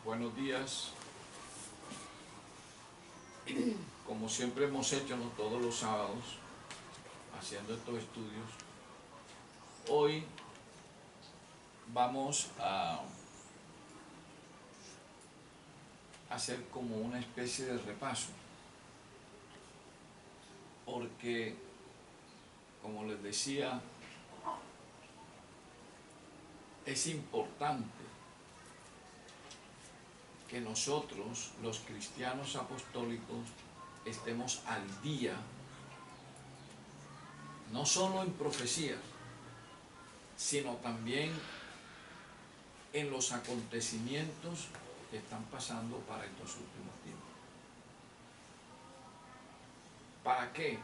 Buenos días. Como siempre hemos hecho, ¿no?, todos los sábados, haciendo estos estudios, hoy vamos a hacer como una especie de repaso, porque, como les decía, es importante que nosotros, los cristianos apostólicos, estemos al día, no solo en profecías, sino también en los acontecimientos que están pasando para estos últimos tiempos. ¿Para qué?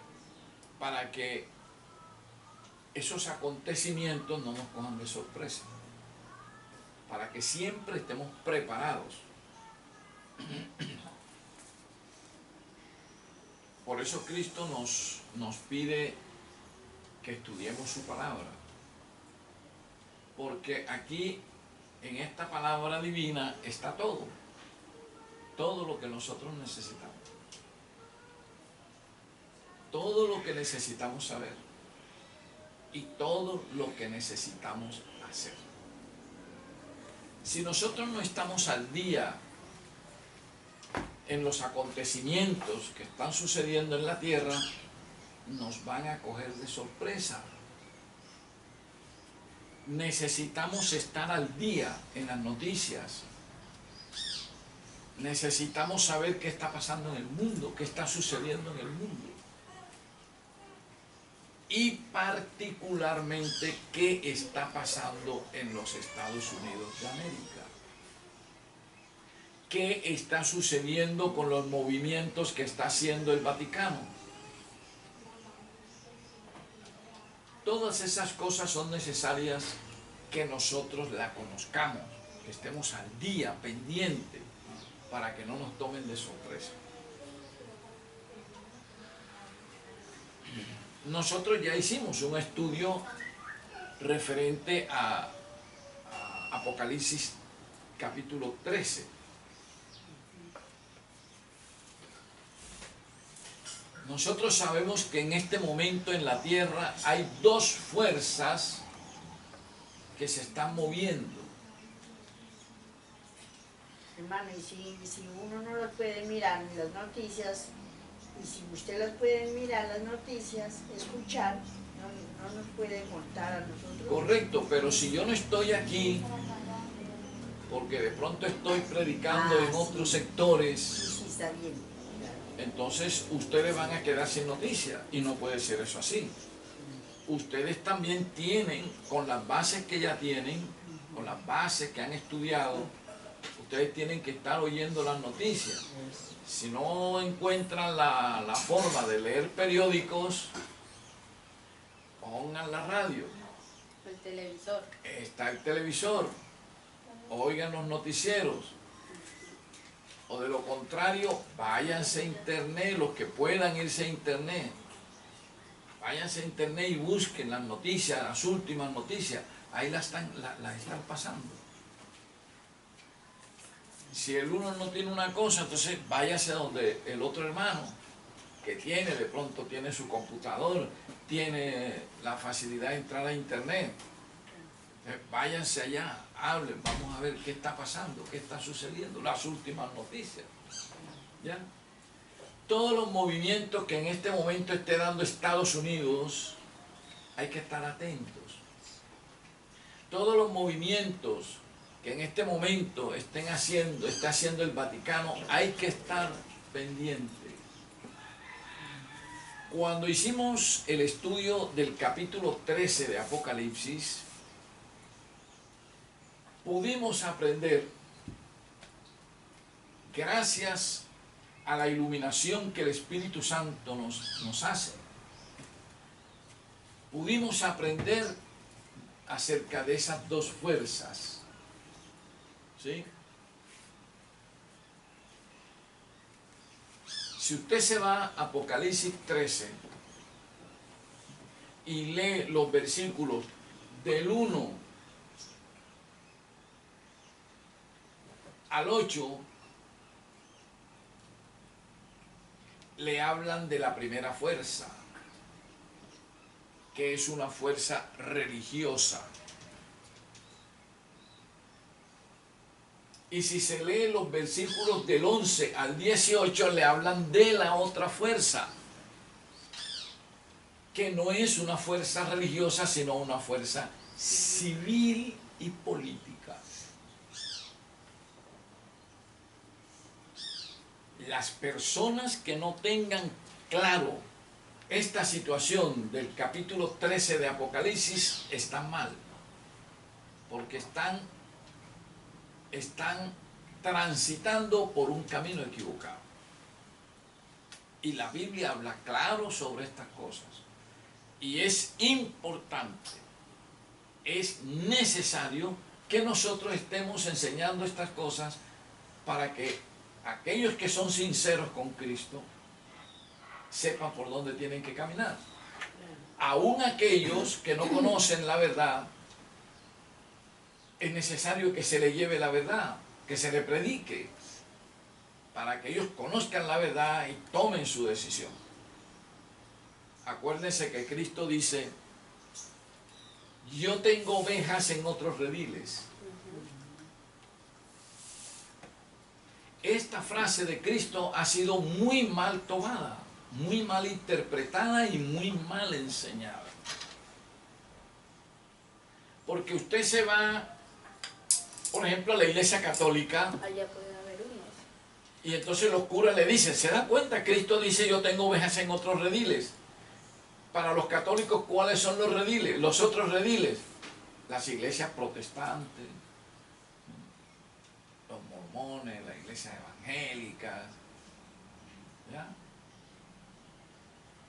Para que esos acontecimientos no nos cojan de sorpresa, para que siempre estemos preparados. Por eso Cristo nos pide que estudiemos su palabra, porque aquí en esta palabra divina está todo lo que nosotros necesitamos, todo lo que necesitamos saber y todo lo que necesitamos hacer. Si nosotros no estamos al día en los acontecimientos que están sucediendo en la tierra, nos van a coger de sorpresa. Necesitamos estar al día en las noticias. Necesitamos saber qué está pasando en el mundo, qué está sucediendo en el mundo. Y particularmente qué está pasando en los Estados Unidos de América. ¿Qué está sucediendo con los movimientos que está haciendo el Vaticano? Todas esas cosas son necesarias que nosotros la conozcamos, que estemos al día, pendiente, para que no nos tomen de sorpresa. Nosotros ya hicimos un estudio referente a Apocalipsis capítulo 13. Nosotros sabemos que en este momento en la tierra hay dos fuerzas que se están moviendo. Hermano, y si uno no las puede mirar en las noticias, y si usted las puede mirar las noticias, escuchar, no nos puede contar a nosotros. Correcto, pero si yo no estoy aquí, porque de pronto estoy predicando en otros sectores, sí, está bien. Entonces ustedes van a quedar sin noticias y no puede ser eso así. Ustedes también tienen, con las bases que ya tienen, con las bases que han estudiado, ustedes tienen que estar oyendo las noticias. Si no encuentran la forma de leer periódicos, pongan la radio. El televisor. Está el televisor, oigan los noticieros. O de lo contrario, váyanse a internet, los que puedan irse a internet. Váyanse a internet y busquen las noticias, las últimas noticias. Ahí las están pasando. Si el uno no tiene una cosa, entonces váyase a donde el otro hermano, que de pronto tiene su computador, tiene la facilidad de entrar a internet. Váyanse allá, hablen, vamos a ver qué está pasando, qué está sucediendo, las últimas noticias. ¿Ya? Todos los movimientos que en este momento esté dando Estados Unidos, hay que estar atentos. Todos los movimientos que en este momento está haciendo el Vaticano, hay que estar pendiente. Cuando hicimos el estudio del capítulo 13 de Apocalipsis, pudimos aprender, gracias a la iluminación que el Espíritu Santo nos hace, pudimos aprender acerca de esas dos fuerzas. ¿Sí? Si usted se va a Apocalipsis 13 y lee los versículos del 1 al 8 le hablan de la primera fuerza, que es una fuerza religiosa. Y si se lee los versículos del 11 al 18, le hablan de la otra fuerza, que no es una fuerza religiosa, sino una fuerza civil y política. Las personas que no tengan claro esta situación del capítulo 13 de Apocalipsis están mal, porque están transitando por un camino equivocado. Y la Biblia habla claro sobre estas cosas. Y es importante, es necesario que nosotros estemos enseñando estas cosas para que aquellos que son sinceros con Cristo sepan por dónde tienen que caminar. Aún aquellos que no conocen la verdad, es necesario que se le lleve la verdad, que se le predique, para que ellos conozcan la verdad y tomen su decisión. Acuérdense que Cristo dice: yo tengo ovejas en otros rediles. Esta frase de Cristo ha sido muy mal tomada, muy mal interpretada y muy mal enseñada. Porque usted se va, por ejemplo, a la iglesia católica, Allá pueden haber unos. y entonces los curas le dicen, ¿se da cuenta? Cristo dice: yo tengo ovejas en otros rediles. Para los católicos, ¿cuáles son los rediles? Los otros rediles, las iglesias protestantes, los mormones, las iglesias evangélicas, ¿ya?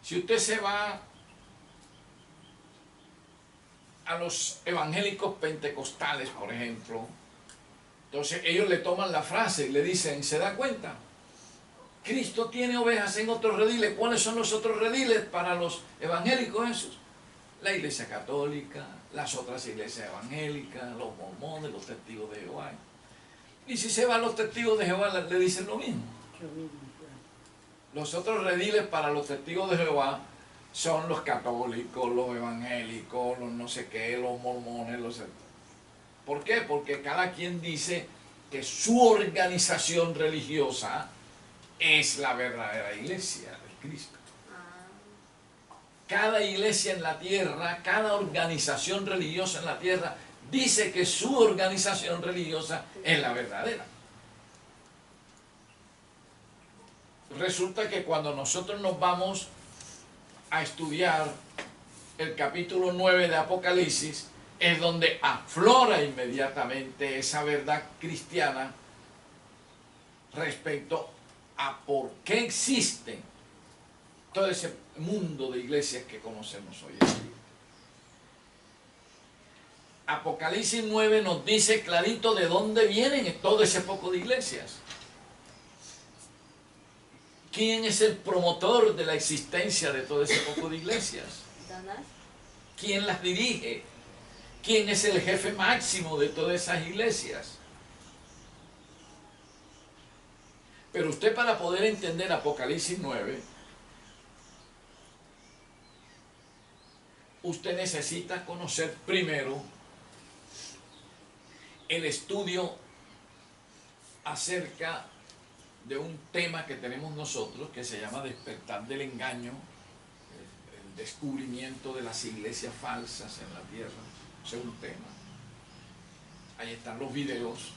Si usted se va a los evangélicos pentecostales, por ejemplo, entonces ellos le toman la frase y le dicen, ¿se da cuenta? Cristo tiene ovejas en otros rediles. ¿Cuáles son los otros rediles para los evangélicos esos? La iglesia católica, las otras iglesias evangélicas, los mormones, los testigos de Jehová. Y si se van los testigos de Jehová, le dicen lo mismo. Los otros rediles para los testigos de Jehová son los católicos, los evangélicos, los no sé qué, los mormones, los... ¿Por qué? Porque cada quien dice que su organización religiosa es la verdadera iglesia de Cristo. Cada iglesia en la tierra, cada organización religiosa en la tierra dice que su organización religiosa es la verdadera. Resulta que cuando nosotros nos vamos a estudiar el capítulo 9 de Apocalipsis, es donde aflora inmediatamente esa verdad cristiana respecto a por qué existe todo ese mundo de iglesias que conocemos hoy en día. Apocalipsis 9 nos dice clarito de dónde vienen todo ese poco de iglesias. ¿Quién es el promotor de la existencia de todo ese poco de iglesias? Satanás. ¿Quién las dirige? ¿Quién es el jefe máximo de todas esas iglesias? Pero usted, para poder entender Apocalipsis 9, usted necesita conocer primero el estudio acerca de un tema que tenemos nosotros que se llama despertar del engaño, el descubrimiento de las iglesias falsas en la tierra. Ese es un tema. Ahí están los videos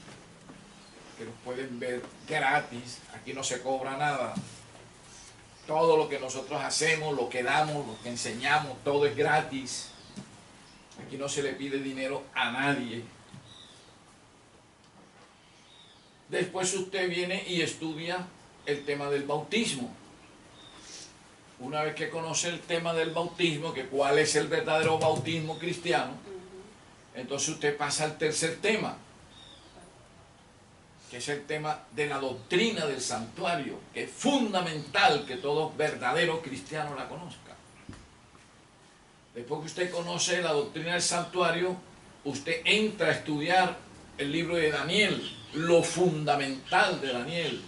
que los pueden ver gratis. Aquí no se cobra nada. Todo lo que nosotros hacemos, lo que damos, lo que enseñamos, todo es gratis. Aquí no se le pide dinero a nadie. Después usted viene y estudia el tema del bautismo. Una vez que conoce el tema del bautismo, que cuál es el verdadero bautismo cristiano, entonces usted pasa al tercer tema, que es el tema de la doctrina del santuario, que es fundamental que todo verdadero cristiano la conozca. Después que usted conoce la doctrina del santuario, usted entra a estudiar el libro de Daniel, lo fundamental de Daniel.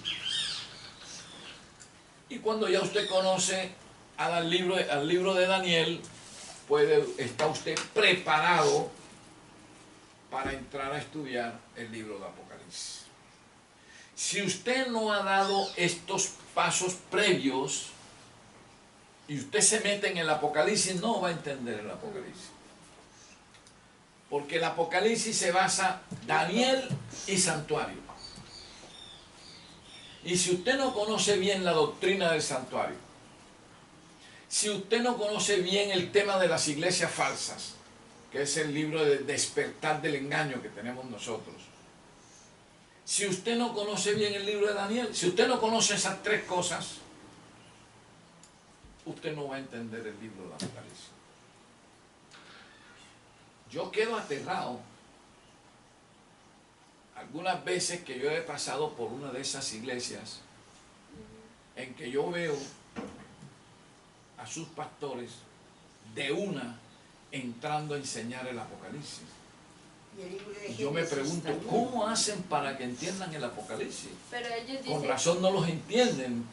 Y cuando ya usted conoce al libro de Daniel, está usted preparado para entrar a estudiar el libro de Apocalipsis. Si usted no ha dado estos pasos previos y usted se mete en el Apocalipsis, no va a entender el Apocalipsis. Porque el Apocalipsis se basa en Daniel y santuario. Y si usted no conoce bien la doctrina del santuario, si usted no conoce bien el tema de las iglesias falsas, que es el libro de despertar del engaño que tenemos nosotros, si usted no conoce bien el libro de Daniel, si usted no conoce esas tres cosas, usted no va a entender el libro de Apocalipsis. Yo quedo aterrado algunas veces que yo he pasado por una de esas iglesias en que yo veo a sus pastores de una entrando a enseñar el Apocalipsis. Y yo me pregunto, ¿cómo hacen para que entiendan el Apocalipsis? Pero ellos dicen, Con razón no los entienden.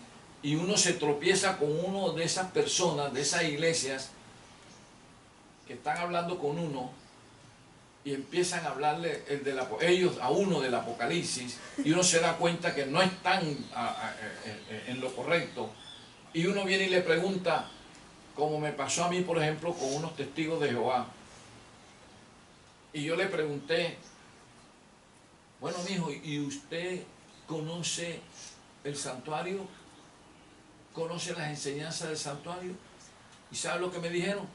Y uno se tropieza con uno de esas personas, de esas iglesias, que están hablando con uno y empiezan a hablarle ellos a uno del Apocalipsis, y uno se da cuenta que no están en lo correcto. Y uno viene y le pregunta, como me pasó a mí, por ejemplo, con unos testigos de Jehová. Y yo le pregunté, bueno, mijo, ¿y usted conoce el santuario? ¿Conoce las enseñanzas del santuario? ¿Y sabe lo que me dijeron?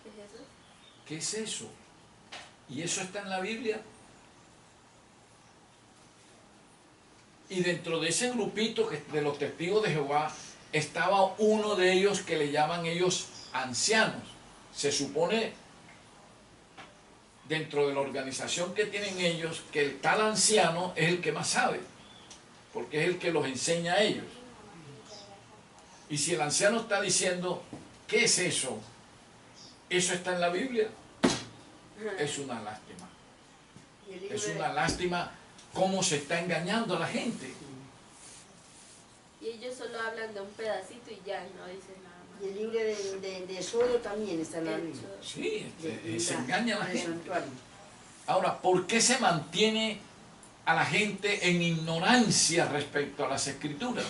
¿qué es eso? ¿Qué es eso? ¿Y eso está en la Biblia? Y dentro de ese grupito de los testigos de Jehová estaba uno de ellos que le llaman ellos ancianos. Se supone, dentro de la organización que tienen ellos, que el tal anciano es el que más sabe, porque es el que los enseña a ellos. Y si el anciano está diciendo, ¿qué es eso? ¿Eso está en la Biblia? Es una lástima. Es una lástima cómo se está engañando a la gente. Y ellos solo hablan de un pedacito y ya, no dicen nada más. Y el libro de Éxodo también está en la Biblia. Sí, se engaña a la del gente. santuario. Ahora, ¿por qué se mantiene a la gente en ignorancia respecto a las Escrituras?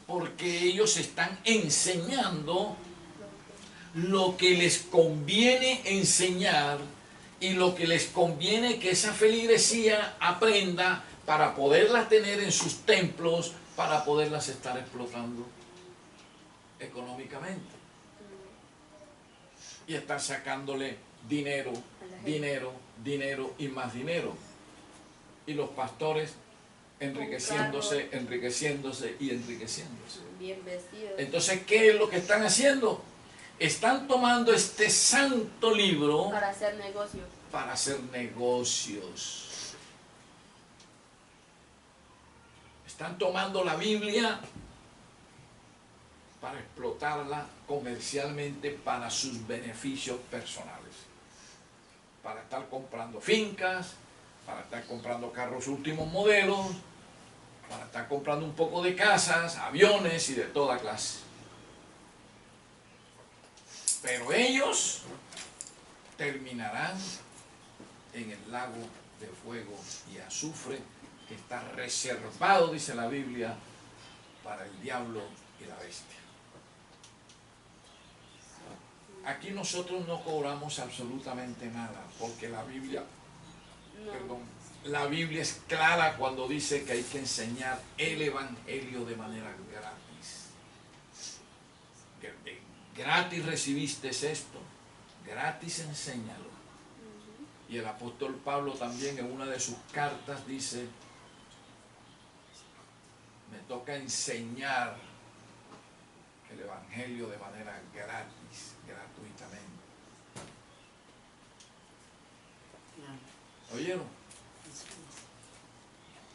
Porque ellos están enseñando lo que les conviene enseñar y lo que les conviene que esa feligresía aprenda para poderlas tener en sus templos, para poderlas estar explotando económicamente y estar sacándole dinero, dinero, dinero y más dinero, y los pastores enriqueciéndose, enriqueciéndose y enriqueciéndose. Bien vestidos. Entonces, ¿qué es lo que están haciendo? Están tomando este santo libro Para hacer negocio. para hacer negocios. Están tomando la Biblia para explotarla comercialmente para sus beneficios personales. Para estar comprando fincas, para estar comprando carros últimos modelos, para estar comprando un poco de casas, aviones y de toda clase. Pero ellos terminarán en el lago de fuego y azufre que está reservado, dice la Biblia, para el diablo y la bestia. Aquí nosotros no cobramos absolutamente nada, porque la Biblia, la Biblia es clara cuando dice que hay que enseñar el Evangelio de manera gratis. Gratis recibiste esto, gratis enséñalo. Y el apóstol Pablo también en una de sus cartas dice, me toca enseñar el Evangelio de manera gratis, gratuitamente. ¿Oyeron?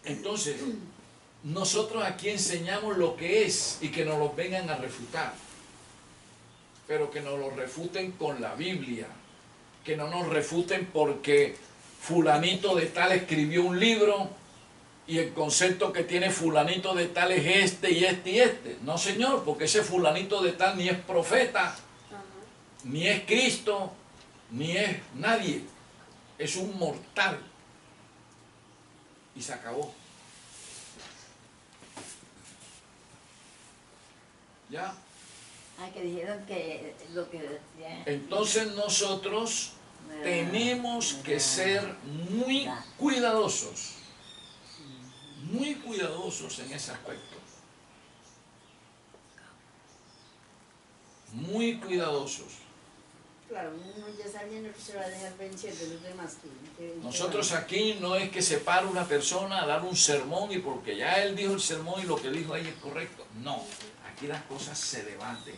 Entonces, nosotros aquí enseñamos lo que es y que nos lo vengan a refutar, pero que nos lo refuten con la Biblia, que no nos refuten porque fulanito de tal escribió un libro y el concepto que tiene fulanito de tal es este y este y este. No, señor, porque ese fulanito de tal ni es profeta, ni es Cristo, ni es nadie. Es un mortal. Y se acabó. ¿Ya? Ah, que dijeron que lo que decía. Entonces nosotros tenemos que ser muy cuidadosos en ese aspecto. Muy cuidadosos. Claro, uno ya sabiendo que se va a dejar vencer de los demás. Nosotros aquí no es que se pare una persona a dar un sermón y porque ya él dijo el sermón y lo que dijo ahí es correcto. No, aquí las cosas se debaten.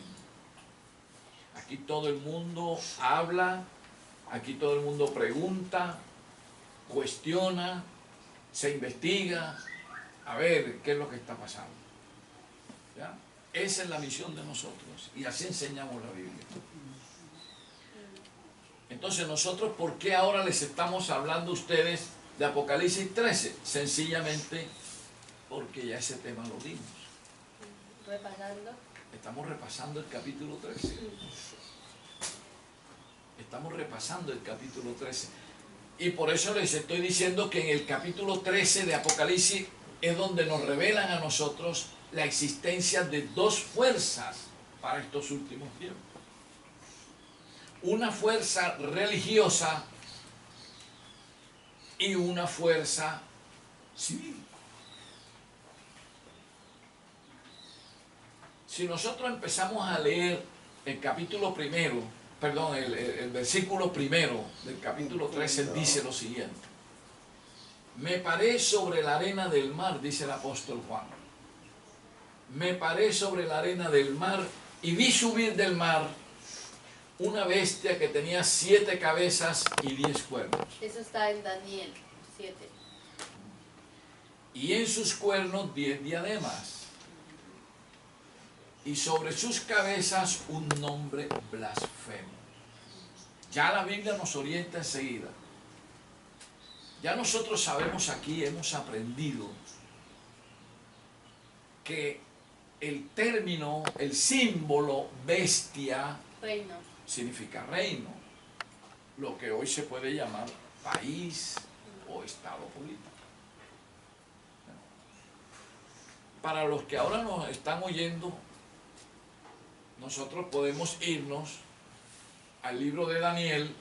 Aquí todo el mundo habla, aquí todo el mundo pregunta, cuestiona, se investiga, a ver qué es lo que está pasando. ¿Ya? Esa es la misión de nosotros y así enseñamos la Biblia. Entonces nosotros, ¿por qué ahora les estamos hablando a ustedes de Apocalipsis 13? Sencillamente porque ya ese tema lo dimos. Repasando. Estamos repasando el capítulo 13. Estamos repasando el capítulo 13. Y por eso les estoy diciendo que en el capítulo 13 de Apocalipsis es donde nos revelan a nosotros la existencia de dos fuerzas para estos últimos tiempos. Una fuerza religiosa y una fuerza civil. Si nosotros empezamos a leer el capítulo primero, perdón, el versículo primero del capítulo 13 dice lo siguiente: me paré sobre la arena del mar, dice el apóstol Juan. Me paré sobre la arena del mar y vi subir del mar una bestia que tenía 7 cabezas y 10 cuernos. Eso está en Daniel 7. Y en sus cuernos 10 diademas. Y sobre sus cabezas un nombre blasfemo. Ya la Biblia nos orienta enseguida. Ya nosotros sabemos aquí, hemos aprendido que el término, el símbolo bestia, Reino. significa reino, lo que hoy se puede llamar país o estado político. Para los que ahora nos están oyendo, nosotros podemos irnos al libro de Daniel,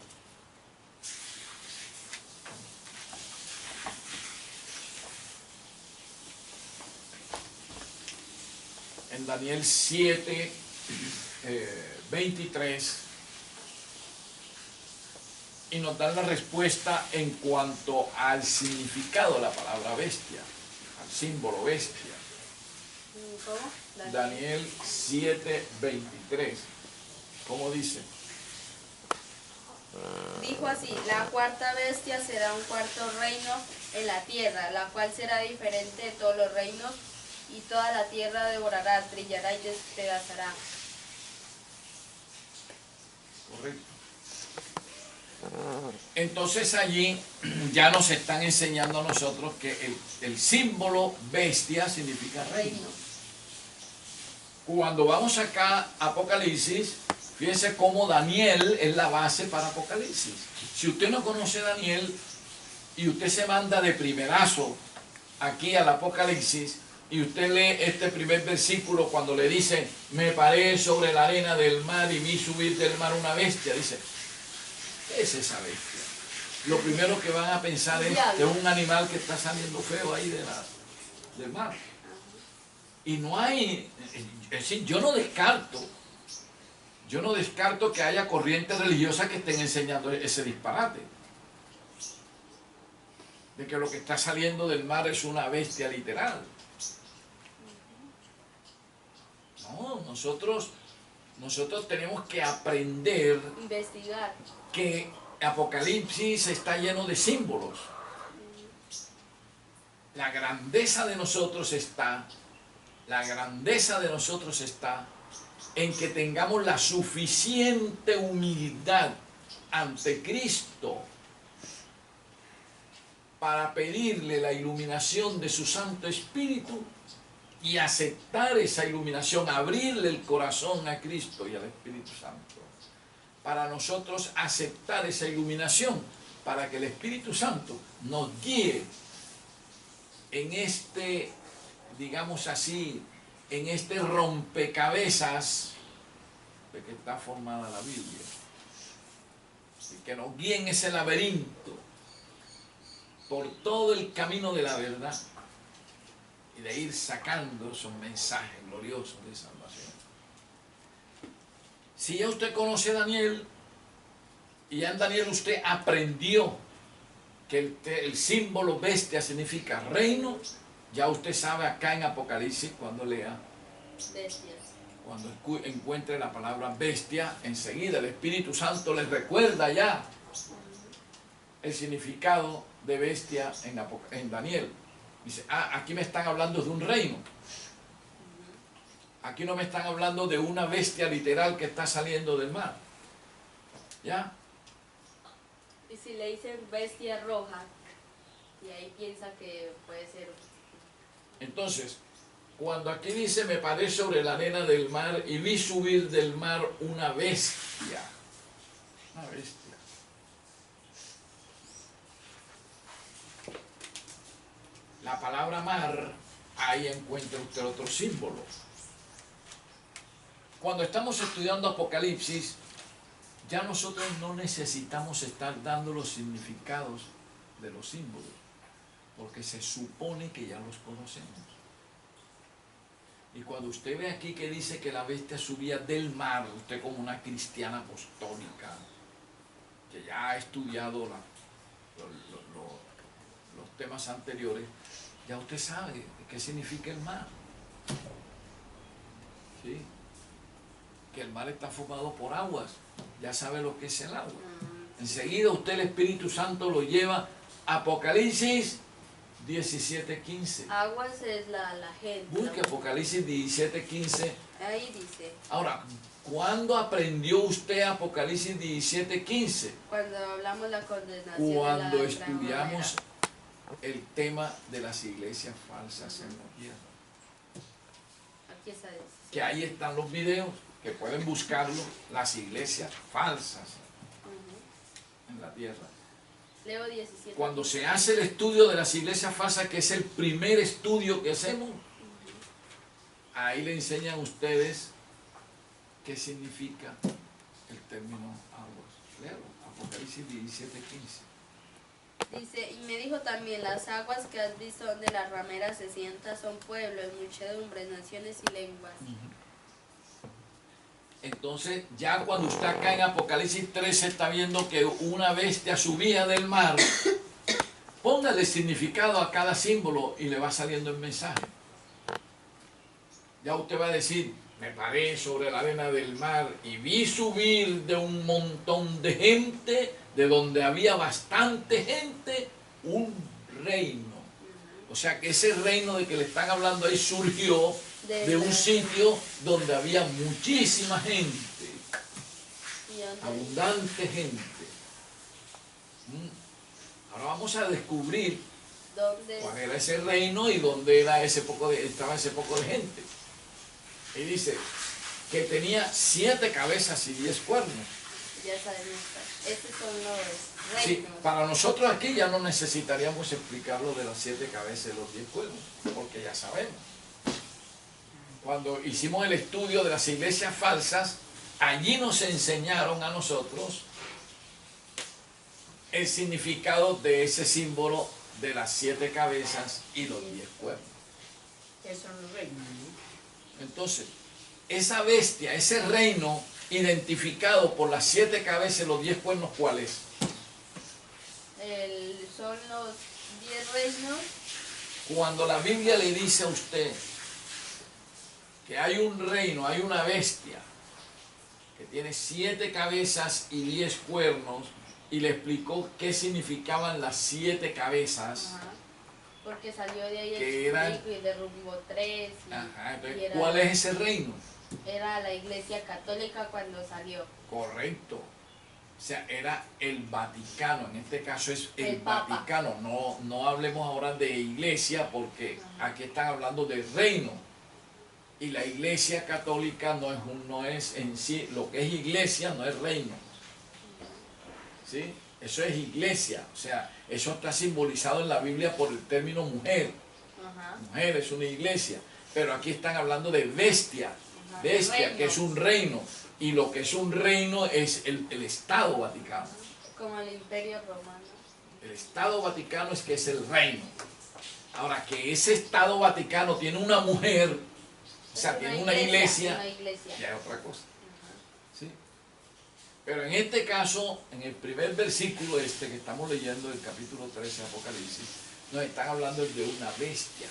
en Daniel 7, 23, y nos dan la respuesta en cuanto al significado de la palabra bestia, al símbolo bestia. ¿Cómo? Daniel 7, 23. ¿Cómo dice? Dijo así: la cuarta bestia será un cuarto reino en la tierra, la cual será diferente de todos los reinos, y toda la tierra devorará, trillará y despedazará. Correcto. Entonces allí ya nos están enseñando a nosotros que el símbolo bestia significa reino. Cuando vamos acá a Apocalipsis, fíjense cómo Daniel es la base para Apocalipsis. Si usted no conoce a Daniel y usted se manda de primerazo aquí al Apocalipsis y usted lee este primer versículo cuando le dice: me paré sobre la arena del mar y vi subir del mar una bestia, dice: ¿qué es esa bestia? Lo primero que van a pensar es que es un animal que está saliendo feo ahí del mar. Y no hay, es decir, yo no descarto que haya corrientes religiosas que estén enseñando ese disparate. De que lo que está saliendo del mar es una bestia literal. No, nosotros tenemos que aprender, Investigar. que Apocalipsis está lleno de símbolos. La grandeza de nosotros está en que tengamos la suficiente humildad ante Cristo para pedirle la iluminación de su Santo Espíritu y aceptar esa iluminación, abrirle el corazón a Cristo y al Espíritu Santo. Para nosotros aceptar esa iluminación, para que el Espíritu Santo nos guíe en este, digamos así, en este rompecabezas de que está formada la Biblia. Y que nos guíe en ese laberinto por todo el camino de la verdad y de ir sacando esos mensajes gloriosos de salvación. Si ya usted conoce a Daniel y ya en Daniel usted aprendió que el símbolo bestia significa reino, ya usted sabe acá en Apocalipsis cuando lea, Bestias. cuando encuentre la palabra bestia, enseguida el Espíritu Santo les recuerda ya el significado de bestia en Daniel. Dice, aquí me están hablando de un reino. Aquí no me están hablando de una bestia literal que está saliendo del mar. ¿Ya? Y si le dicen bestia roja, y ahí piensa que puede ser... Entonces, cuando aquí dice, me paré sobre la arena del mar y vi subir del mar una bestia. Una bestia. La palabra mar, ahí encuentra usted otro símbolo. Cuando estamos estudiando Apocalipsis, ya nosotros no necesitamos estar dando los significados de los símbolos, porque se supone que ya los conocemos. Y cuando usted ve aquí que dice que la bestia subía del mar, usted como una cristiana apostólica, que ya ha estudiado los temas anteriores, ya usted sabe qué significa el mar. ¿Sí? Que el mar está formado por aguas, ya sabe lo que es el agua. Enseguida usted el Espíritu Santo lo lleva a Apocalipsis 17:15. Aguas es la gente. Busque Apocalipsis 17:15. Ahí dice. Ahora, ¿cuándo aprendió usted Apocalipsis 17:15? Cuando hablamos la condenación Cuando de la estudiamos el tema de las iglesias falsas en la tierra. Aquí está. Que ahí están los videos, que pueden buscarlo, las iglesias falsas en la tierra. Leo 17. Cuando se hace el estudio de las iglesias falsas, que es el primer estudio que hacemos, ahí le enseñan a ustedes qué significa el término aguas. Léalo, Apocalipsis 17:15. Dice, y me dijo también, las aguas que has visto donde la ramera se sienta son pueblos, muchedumbres, naciones y lenguas. Entonces, ya cuando usted acá en Apocalipsis 13 está viendo que una bestia subía del mar, póngale significado a cada símbolo y le va saliendo el mensaje. Ya usted va a decir, me paré sobre la arena del mar y vi subir de un montón de gente, de donde había bastante gente, un reino. O sea que ese reino de que le están hablando ahí surgió de un sitio donde había muchísima gente, abundante gente. Ahora vamos a descubrir cuál era ese reino y dónde era estaba ese poco de gente. Y dice que tenía 7 cabezas y 10 cuernos. Ya sabemos, estos son los reinos. Sí, para nosotros aquí ya no necesitaríamos explicar lo de las 7 cabezas y los 10 cuernos, porque ya sabemos. Cuando hicimos el estudio de las iglesias falsas, allí nos enseñaron a nosotros el significado de ese símbolo de las 7 cabezas y los 10 cuernos. Esos son los reinos. Entonces, esa bestia, ese reino identificado por las 7 cabezas y los 10 cuernos, ¿cuál es? Son los 10 reinos. Cuando la Biblia le dice a usted que hay un reino, hay una bestia que tiene 7 cabezas y 10 cuernos, y le explicó qué significaban las 7 cabezas. Ajá. Porque salió de ahí Que el eran- chico y derrumbó 3. Ajá, entonces, y era- ¿cuál es ese reino? Era la iglesia católica cuando salió. Correcto. O sea, era el Vaticano, en este caso es el Papa. Vaticano, no hablemos ahora de iglesia porque aquí están hablando de reino. Y la iglesia católica no es en sí, lo que es iglesia no es reino. ¿Sí? Eso es iglesia, o sea, eso está simbolizado en la Biblia por el término mujer. Ajá. Mujer es una iglesia, pero aquí están hablando de bestia, Ajá. bestia, Reino. que es un reino. Y lo que es un reino es el Estado Vaticano. Como el Imperio Romano. El Estado Vaticano es que es el reino. Ahora, que ese Estado Vaticano tiene una mujer, o sea, Es tiene una iglesia, Una iglesia. ya es otra cosa. ¿Sí? Pero en este caso, en el primer versículo que estamos leyendo del capítulo 13 de Apocalipsis, nos están hablando de una bestia.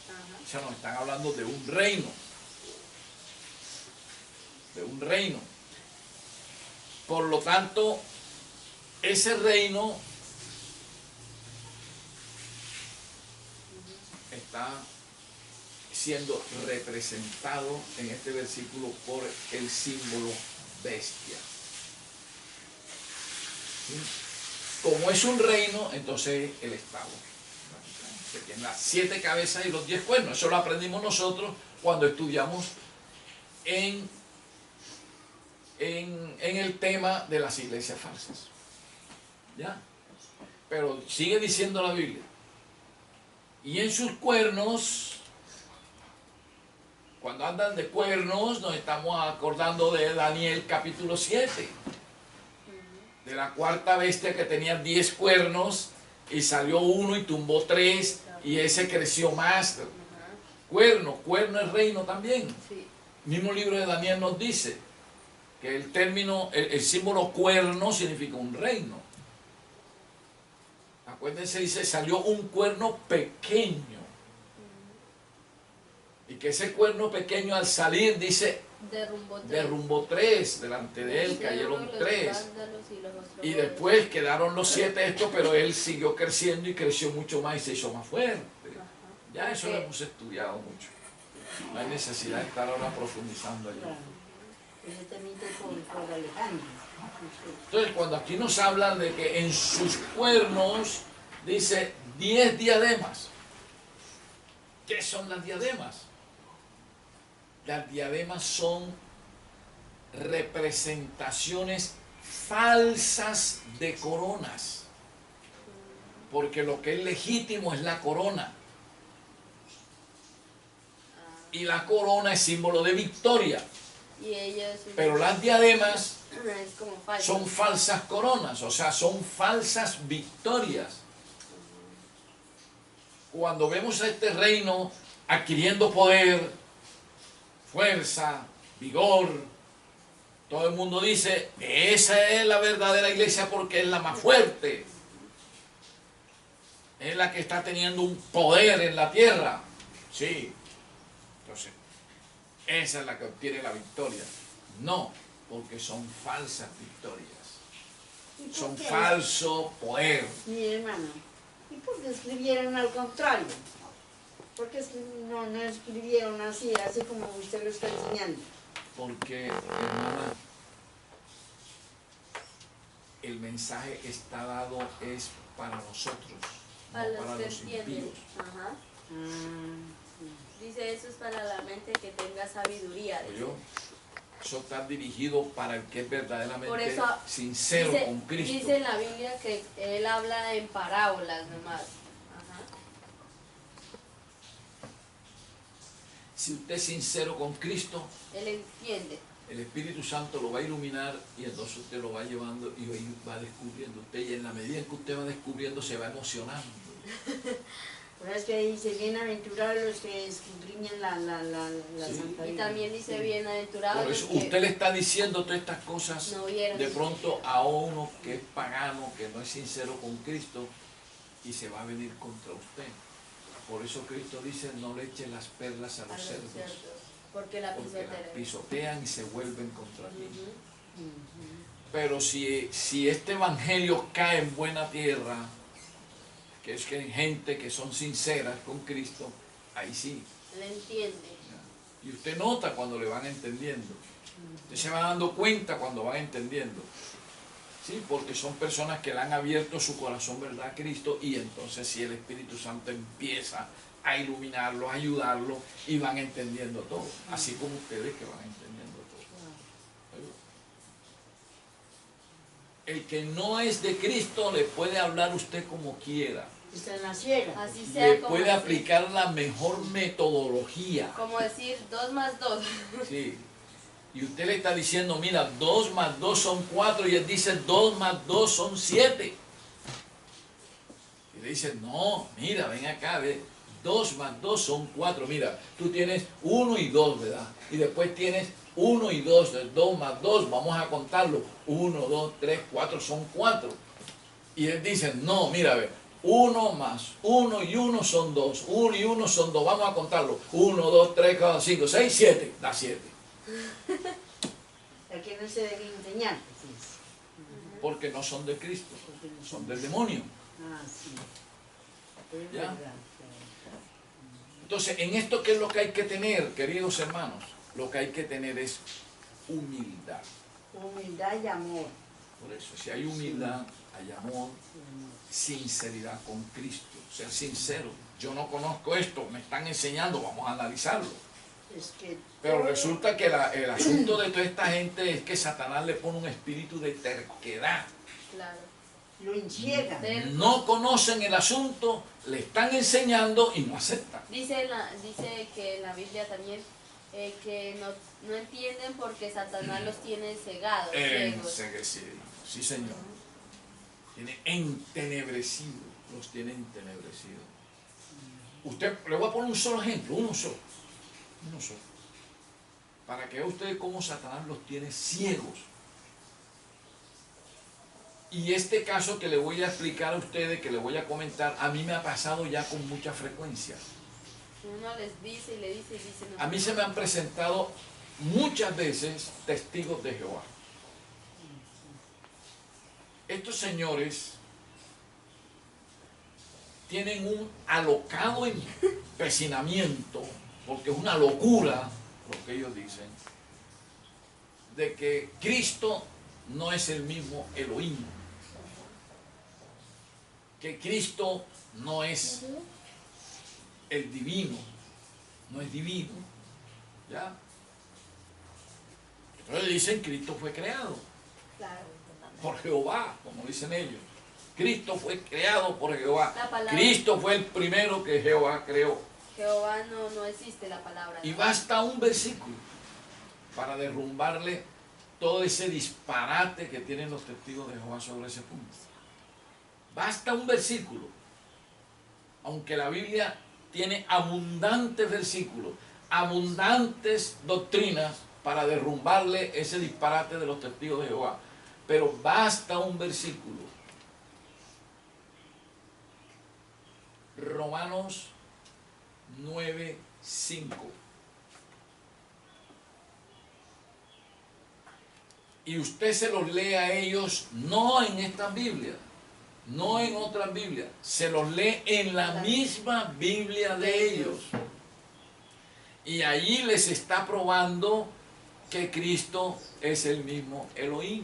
Ajá. O sea, nos están hablando de un reino. De un reino. Por lo tanto, ese reino está siendo representado en este versículo por el símbolo bestia. ¿Sí? Como es un reino, entonces el Estado, que tiene las 7 cabezas y los 10 cuernos. Eso lo aprendimos nosotros cuando estudiamos en el tema de las iglesias falsas. ¿Ya? Pero sigue diciendo la Biblia. Y en sus cuernos, cuando andan de cuernos, nos estamos acordando de Daniel capítulo 7. De la cuarta bestia que tenía 10 cuernos y salió uno y tumbó 3 y ese creció más. Ajá. Cuerno es reino también. Sí. El mismo libro de Daniel nos dice que el término, el símbolo cuerno significa un reino. Acuérdense, dice, salió un cuerno pequeño. Y que ese cuerno pequeño al salir, dice, derrumbó 3, delante de él cayeron 3. Y después quedaron los 7 estos, pero él siguió creciendo y creció mucho más y se hizo más fuerte. Ya eso lo hemos estudiado mucho. No hay necesidad de estar ahora profundizando allí. Claro. Ese temita es por Alejandro. Entonces, cuando aquí nos hablan de que en sus cuernos dice 10 diademas. ¿Qué son las diademas? Las diademas son representaciones falsas de coronas. Porque lo que es legítimo es la corona. Y la corona es símbolo de victoria. Y ellos, Pero las diademas es como falso. son falsas coronas, o sea, son falsas victorias. Cuando vemos a este reino adquiriendo poder, fuerza, vigor, todo el mundo dice, esa es la verdadera iglesia porque es la más fuerte. Es la que está teniendo un poder en la tierra. Sí. Entonces, esa es la que obtiene la victoria. No, porque son falsas victorias. ¿Y por Son qué? falso poder. Mi hermano, ¿y por qué escribieron al contrario? ¿Por qué no escribieron así como usted lo está enseñando? Porque, hermana, el mensaje está dado es para nosotros, Para no los para que los entienden. impíos. Ajá. Sí. Dice, eso es para la mente que tenga sabiduría. dice. ¿Oyó? Eso está dirigido para el que es Por verdaderamente eso, sincero dice, con Cristo. dice en la Biblia que él habla en parábolas nomás. Ajá. Si usted es sincero con Cristo, Él entiende. el Espíritu Santo lo va a iluminar y entonces usted lo va llevando y va descubriendo usted, y en la medida en que usted va descubriendo se va emocionando. Por eso es que dice, bienaventurados los que escudriñan la Sí. Santa Y Biblia. también dice bienaventurados Por los eso que usted le está diciendo todas estas cosas no vieron. de pronto a uno que es pagano, que no es sincero con Cristo, y se va a venir contra usted. Por eso Cristo dice, no le echen las perlas a a los los cerdos, cerdos, porque la porque las pisotean. pisotean y se vuelven contra ti. Ujú. Pero si este evangelio cae en buena tierra, que es que hay gente que son sinceras con Cristo, ahí sí. Él entiende. ¿Ya? Y usted nota cuando le van entendiendo. Usted se va dando cuenta cuando van entendiendo. Sí, porque son personas que le han abierto su corazón, ¿verdad?, a Cristo, y entonces si el Espíritu Santo empieza a iluminarlos, a ayudarlos, y van entendiendo todo, así como ustedes que van entendiendo todo. El que no es de Cristo le puede hablar usted como quiera, Está en la ciega. Así sea le como puede decir- aplicar la mejor metodología. Como decir 2 más 2. Sí. Y usted le está diciendo, mira, 2 más 2 son 4, y él dice 2 más 2 son 7. Y le dice, no, mira, ven acá, ve, 2 más 2 son 4. Mira, tú tienes 1 y 2, ¿verdad? Y después tienes 1 y 2, 2 más 2, vamos a contarlo. 1, 2, 3, 4, son 4. Y él dice, no, mira, ve, 1 más 1 y 1 son 2. 1 y 1 son 2, vamos a contarlo. 1, 2, 3, 4, 5, 6, 7, da 7. ¿A qué no se debe enseñar? Pues, Porque no son de Cristo, porque no son del demonio. Ah, sí. Es ¿Ya? verdad. Entonces, en esto, ¿qué es lo que hay que tener, queridos hermanos? Lo que hay que tener es humildad. Humildad y amor. Por eso, si hay humildad, hay amor, sinceridad con Cristo. Ser sincero. Yo no conozco esto, me están enseñando, vamos a analizarlo. Es que Pero todo- resulta que el asunto de toda esta gente es que Satanás le pone un espíritu de terquedad. Claro. lo enciega. No conocen el asunto, le están enseñando y no aceptan. Dice que en la Biblia también que no entienden porque Satanás los tiene cegados, ciegos. Enseguecido. Sí, señor. Tiene entenebrecido, los tiene entenebrecido. Usted, le voy a poner un solo ejemplo, uno solo. Para que vea usted cómo Satanás los tiene ciegos. Y este caso que le voy a explicar a ustedes, que le voy a comentar, a mí me ha pasado ya con mucha frecuencia. Uno les dice y le dice y dice. No, A mí se me han presentado muchas veces testigos de Jehová. Estos señores tienen un alocado empecinamiento, porque es una locura lo que ellos dicen, de que Cristo no es el mismo Elohim, que Cristo no es el divino, no es divino, ¿ya? Entonces dicen Cristo fue creado claro. por Jehová, como dicen ellos. Cristo fue creado por Jehová. La palabra- Cristo fue el primero que Jehová creó. Jehová no existe la palabra. Y ¿no? basta un versículo para derrumbarle todo ese disparate que tienen los testigos de Jehová sobre ese punto. Basta un versículo. Aunque la Biblia tiene abundantes versículos, abundantes doctrinas para derrumbarle ese disparate de los testigos de Jehová. Pero basta un versículo. Romanos 9:5. Y usted se los lee a ellos no en esta Biblia, no en otras Biblias, se los lee en la misma Biblia de ellos. Y allí les está probando que Cristo es el mismo Elohim.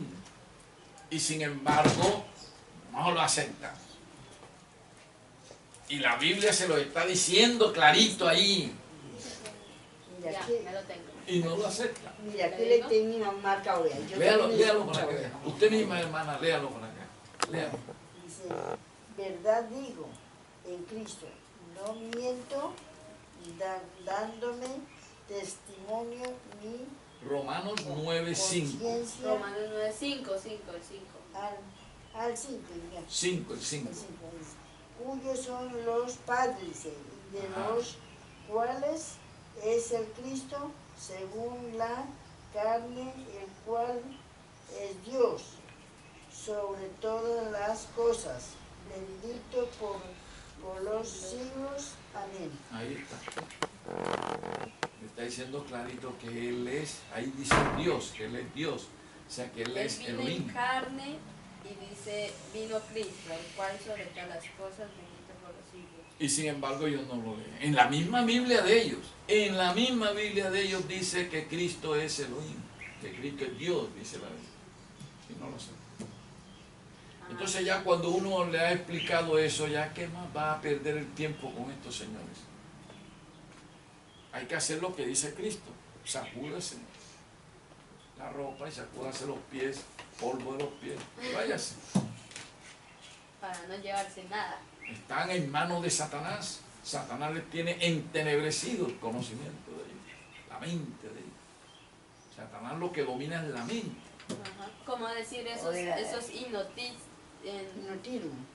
Y sin embargo, no lo aceptan. Y la Biblia se lo está diciendo clarito ahí. Mira, Ya, que, me lo tengo. Y no lo aceptan. mira, que le tengo marcado. Vea. Yo Léalo, también léalo escucho para que ahora. vea. Usted misma, hermana, léalo para acá. Léalo. Dice, verdad digo, en Cristo, no miento, dándome testimonio mi Romanos 9:5. conciencia Romanos 9, 5, el 5. al 5, diga. 5, el 5. al 5 dice, cuyos son los padres y de Ajá. los cuales es el Cristo según la carne, el cual es Dios sobre todas las cosas, bendito por los siglos. Amén. Ahí está. Me está diciendo clarito que Él es, ahí dice Dios, que Él es Dios. O sea, que Él Él es vino en Elohim. carne y dice, vino Cristo, el cual sobre todas las cosas bendito por los siglos. Y sin embargo ellos no lo leen. En la misma Biblia de ellos, en la misma Biblia de ellos dice que Cristo es Elohim, que Cristo es Dios, dice la Biblia. Y no lo sé. Entonces ya cuando uno le ha explicado eso, ya qué más va a perder el tiempo con estos señores. Hay que hacer lo que dice Cristo, sacúdase la ropa y sacúdase los pies, polvo de los pies, y váyase. Para no llevarse nada. Están en manos de Satanás. Satanás les tiene entenebrecido el conocimiento de ellos, la mente de ellos. Satanás lo que domina es la mente. Ajá. ¿Cómo decir esos, Oiga, esos Hipnotismo.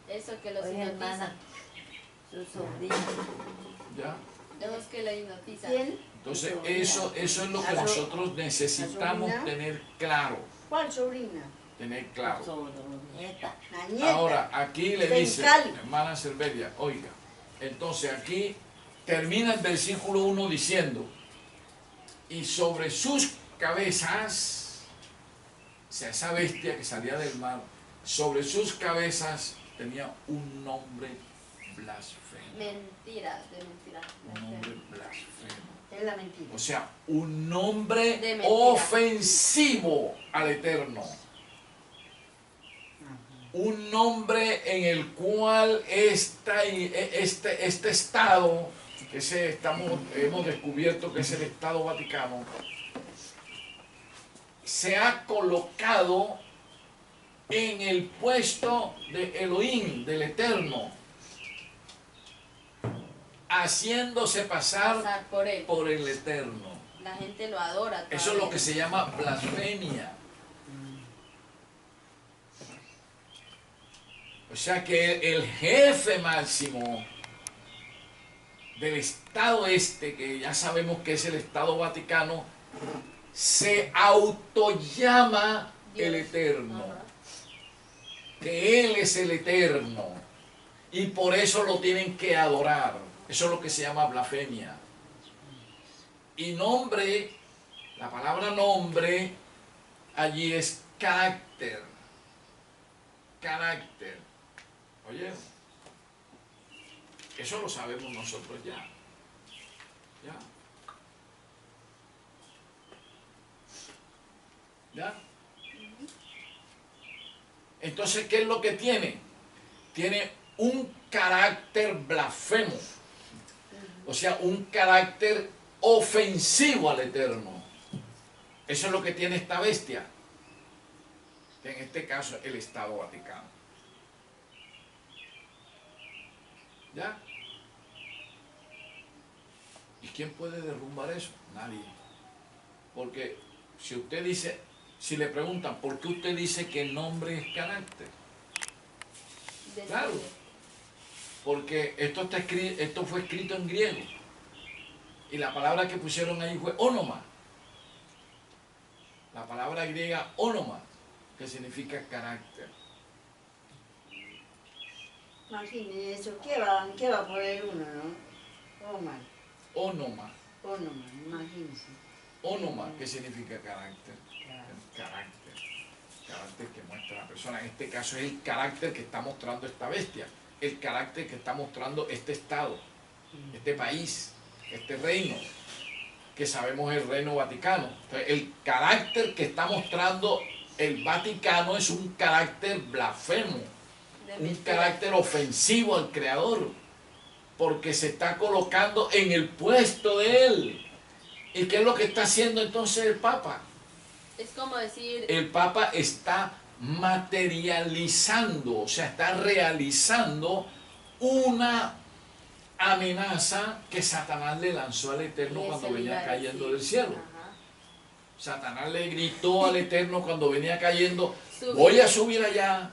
eso que los Oye, hipnotizan? hermana, su sobrino. ¿Ya? Esos que lo hipnotizan. ¿Quién? Entonces eso es lo que nosotros necesitamos sobrina? tener claro. ¿Cuál sobrina? Tener claro. Sobrinieta. La nieta. Ahora, aquí le Está en dice, Cali. hermana Cervelia, oiga, entonces aquí termina el versículo 1 diciendo, y sobre sus cabezas, o sea, esa bestia que salía del mar, sobre sus cabezas tenía un nombre blasfemo. Mentira, de mentira. Un nombre blasfemo. Es la mentira. O sea, un nombre De mentira. ofensivo al Eterno. Ajá. Un nombre en el cual este Estado, hemos descubierto que es el Estado Vaticano, se ha colocado en el puesto de Elohim, del Eterno, haciéndose pasar Por él. por el Eterno. La gente lo adora. Eso es lo que se llama blasfemia. O sea que el jefe máximo del Estado que ya sabemos que es el Estado Vaticano, se autollama Dios. el Eterno. Ajá. Que Él es el Eterno. Y por eso lo tienen que adorar. Eso es lo que se llama blasfemia. Y nombre, la palabra nombre, allí es carácter. Carácter. Oye, eso lo sabemos nosotros ya. Ya. ¿Ya? Entonces, ¿qué es lo que tiene? Tiene un carácter blasfemo. O sea, un carácter ofensivo al Eterno. Eso es lo que tiene esta bestia. En este caso, el Estado Vaticano. ¿Ya? ¿Y quién puede derrumbar eso? Nadie. Porque si usted dice, si le preguntan, ¿por qué usted dice que el nombre es carácter? Claro. Porque esto fue escrito en griego. Y la palabra que pusieron ahí fue ónoma. La palabra griega ónoma, que significa carácter. Imagínese eso. ¿Qué va a poner uno, no? Omar. Ónoma. Onoma, imagínese. Ónoma, ¿qué significa carácter? Carácter. Carácter que muestra la persona. En este caso es el carácter que está mostrando esta bestia. El carácter que está mostrando este Estado, este país, este reino, que sabemos es el reino Vaticano. Entonces, el carácter que está mostrando el Vaticano es un carácter blasfemo, un carácter ofensivo al Creador, porque se está colocando en el puesto de Él. ¿Y qué es lo que está haciendo entonces el Papa? Es como decir, El Papa está materializando, o sea, está realizando una amenaza que Satanás le lanzó al Eterno eso cuando iba venía a cayendo decir. del cielo. Ajá. Satanás le gritó al Eterno cuando venía cayendo, Subir. voy a subir allá,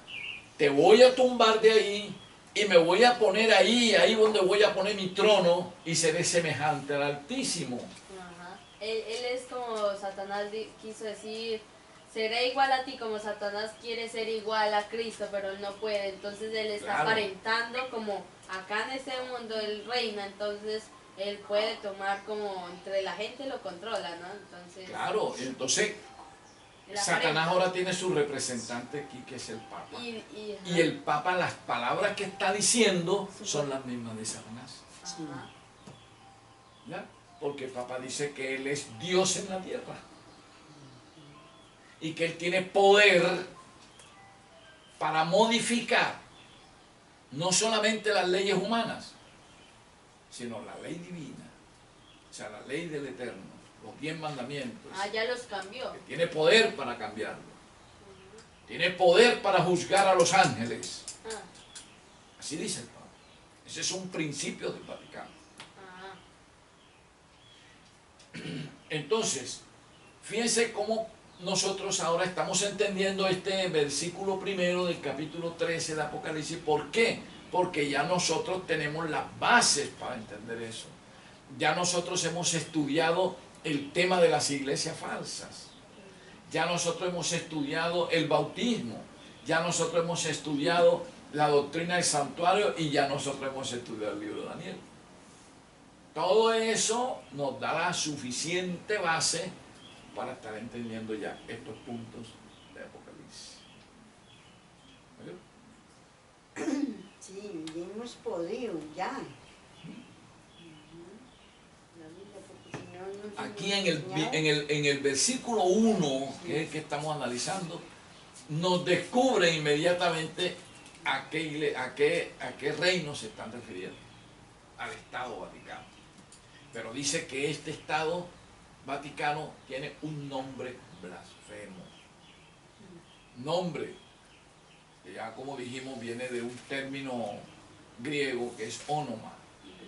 te voy a tumbar de ahí y me voy a poner ahí donde voy a poner mi trono y seré semejante al Altísimo. Ajá. Él es como Satanás quiso decir, seré igual a ti, como Satanás quiere ser igual a Cristo, pero él no puede. Entonces él está Claro. aparentando como acá en este mundo él reina, entonces él puede tomar como entre la gente lo controla, ¿no? Entonces Claro, entonces él Satanás aparenta. ahora tiene su representante aquí que es el Papa. Y Y el Papa, las palabras que está diciendo son las mismas de Satanás. ajá. ¿Ya? Porque el Papa dice que Él es Dios en la tierra. Y que Él tiene poder para modificar no solamente las leyes humanas, sino la ley divina, o sea, la ley del Eterno, los 10 mandamientos. Ah, ya los cambió. Que tiene poder para cambiarlo. Tiene poder para juzgar a los ángeles. Ah, Así dice el Papa. Ese es un principio del Vaticano. ah. Entonces, fíjense cómo nosotros ahora estamos entendiendo este versículo primero del capítulo 13 de Apocalipsis. ¿Por qué? Porque ya nosotros tenemos las bases para entender eso. Ya nosotros hemos estudiado el tema de las iglesias falsas. Ya nosotros hemos estudiado el bautismo. Ya nosotros hemos estudiado la doctrina del santuario y ya nosotros hemos estudiado el libro de Daniel. Todo eso nos dará suficiente base para estar entendiendo ya estos puntos de Apocalipsis. ¿Oye? Sí, ya hemos podido, ya. Aquí en el versículo 1, que es el que estamos analizando, nos descubre inmediatamente a qué reino se están refiriendo, al Estado Vaticano. Pero dice que este Estado Vaticano tiene un nombre blasfemo. Nombre, que ya como dijimos viene de un término griego que es ónoma,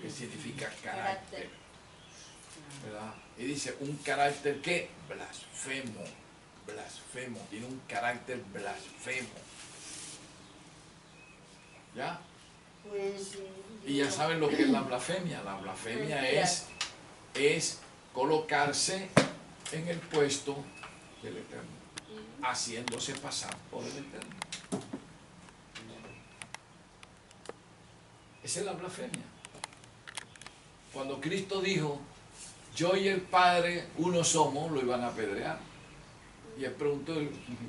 que significa carácter. ¿Verdad? Y dice un carácter que blasfemo, blasfemo, tiene un carácter blasfemo. ¿Ya? Pues, Y ya saben lo que es la blasfemia. La blasfemia es colocarse en el puesto del Eterno, haciéndose pasar por el Eterno. Esa es la blasfemia. Cuando Cristo dijo, yo y el Padre uno somos, lo iban a apedrear. Y él preguntó,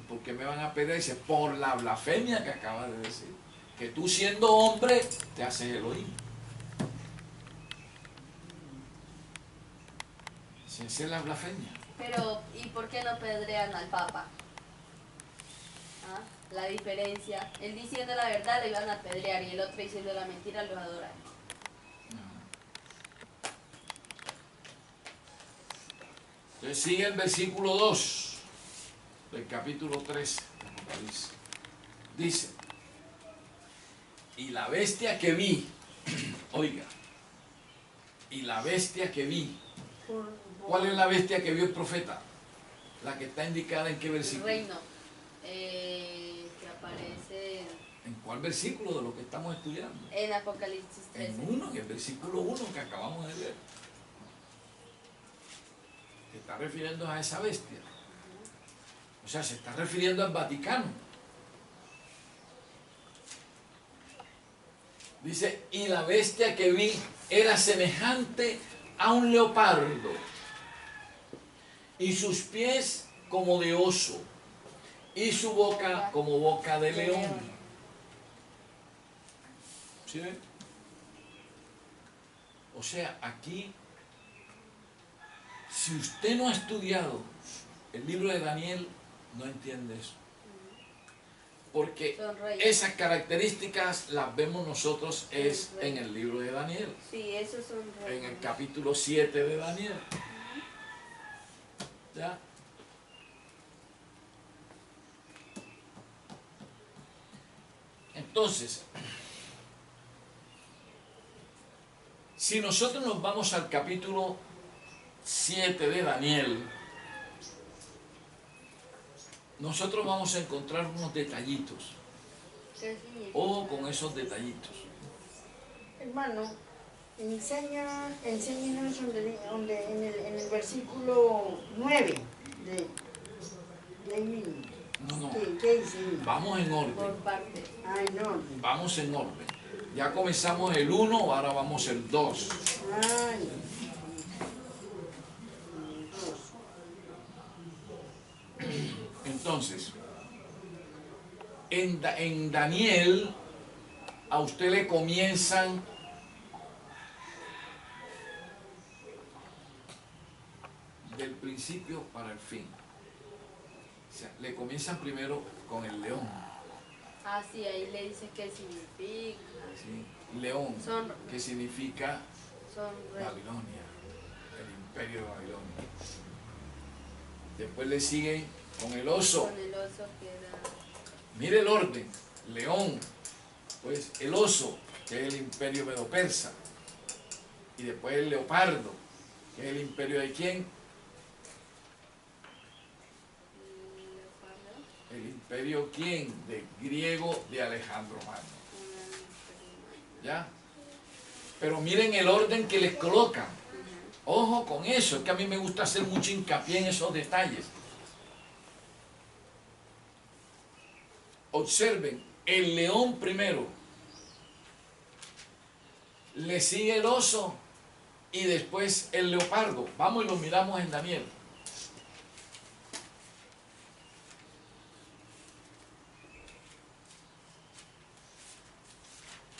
¿por qué me van a apedrear? Y dice, por la blasfemia que acaba de decir. Que tú siendo hombre, te haces Elohim. Esa es la blasfemia. Pero, ¿y por qué no apedrean al Papa? ¿Ah? La diferencia. Él diciendo la verdad lo iban a apedrear y el otro diciendo la mentira lo adoran. Entonces sigue el versículo 2 del capítulo 3 de Apocalipsis. Dice, y la bestia que vi, oiga, y la bestia que vi, ¿cuál es la bestia que vio el profeta? La que está indicada en qué El versículo. reino que aparece ¿En cuál versículo de lo que estamos estudiando? en Apocalipsis 13. En el versículo 1 que acabamos de leer. Se está refiriendo a esa bestia. O sea, se está refiriendo al Vaticano. Dice, y la bestia que vi era semejante a un leopardo, y sus pies como de oso, y su boca como boca de león. ¿Sí ven? O sea, aquí, si usted no ha estudiado el libro de Daniel, no entiende eso. Porque esas características las vemos nosotros es en el libro de Daniel. Sí, esos son reinos. En el capítulo 7 de Daniel. ¿Ya? Entonces, si nosotros nos vamos al capítulo 7 de Daniel, nosotros vamos a encontrar unos detallitos. ¿Qué significa? Con esos detallitos. hermano, enséñanos en el versículo 9 de ahí mismo. No. ¿Qué dice? Vamos en Por orden. partes. Ay, no. Vamos en orden. Ya comenzamos el 1, ahora vamos el 2. Ay. Entonces, en Daniel, a usted le comienzan del principio para el fin. O sea, le comienzan primero con el león. Ah, sí, ahí le dice qué significa. ¿sí? León, Son- que significa Son Babilonia, el imperio de Babilonia. Después le sigue con el oso. con el oso que era. Mire el orden. León, pues el oso, que es el imperio medo-persa. Y después el leopardo, que es el imperio de quién? El imperio quién? De griego de Alejandro Magno. ¿Ya? Pero miren el orden que les colocan. Ojo con eso, es que a mí me gusta hacer mucho hincapié en esos detalles. Observen, el león primero, le sigue el oso y después el leopardo. Vamos y lo miramos en Daniel.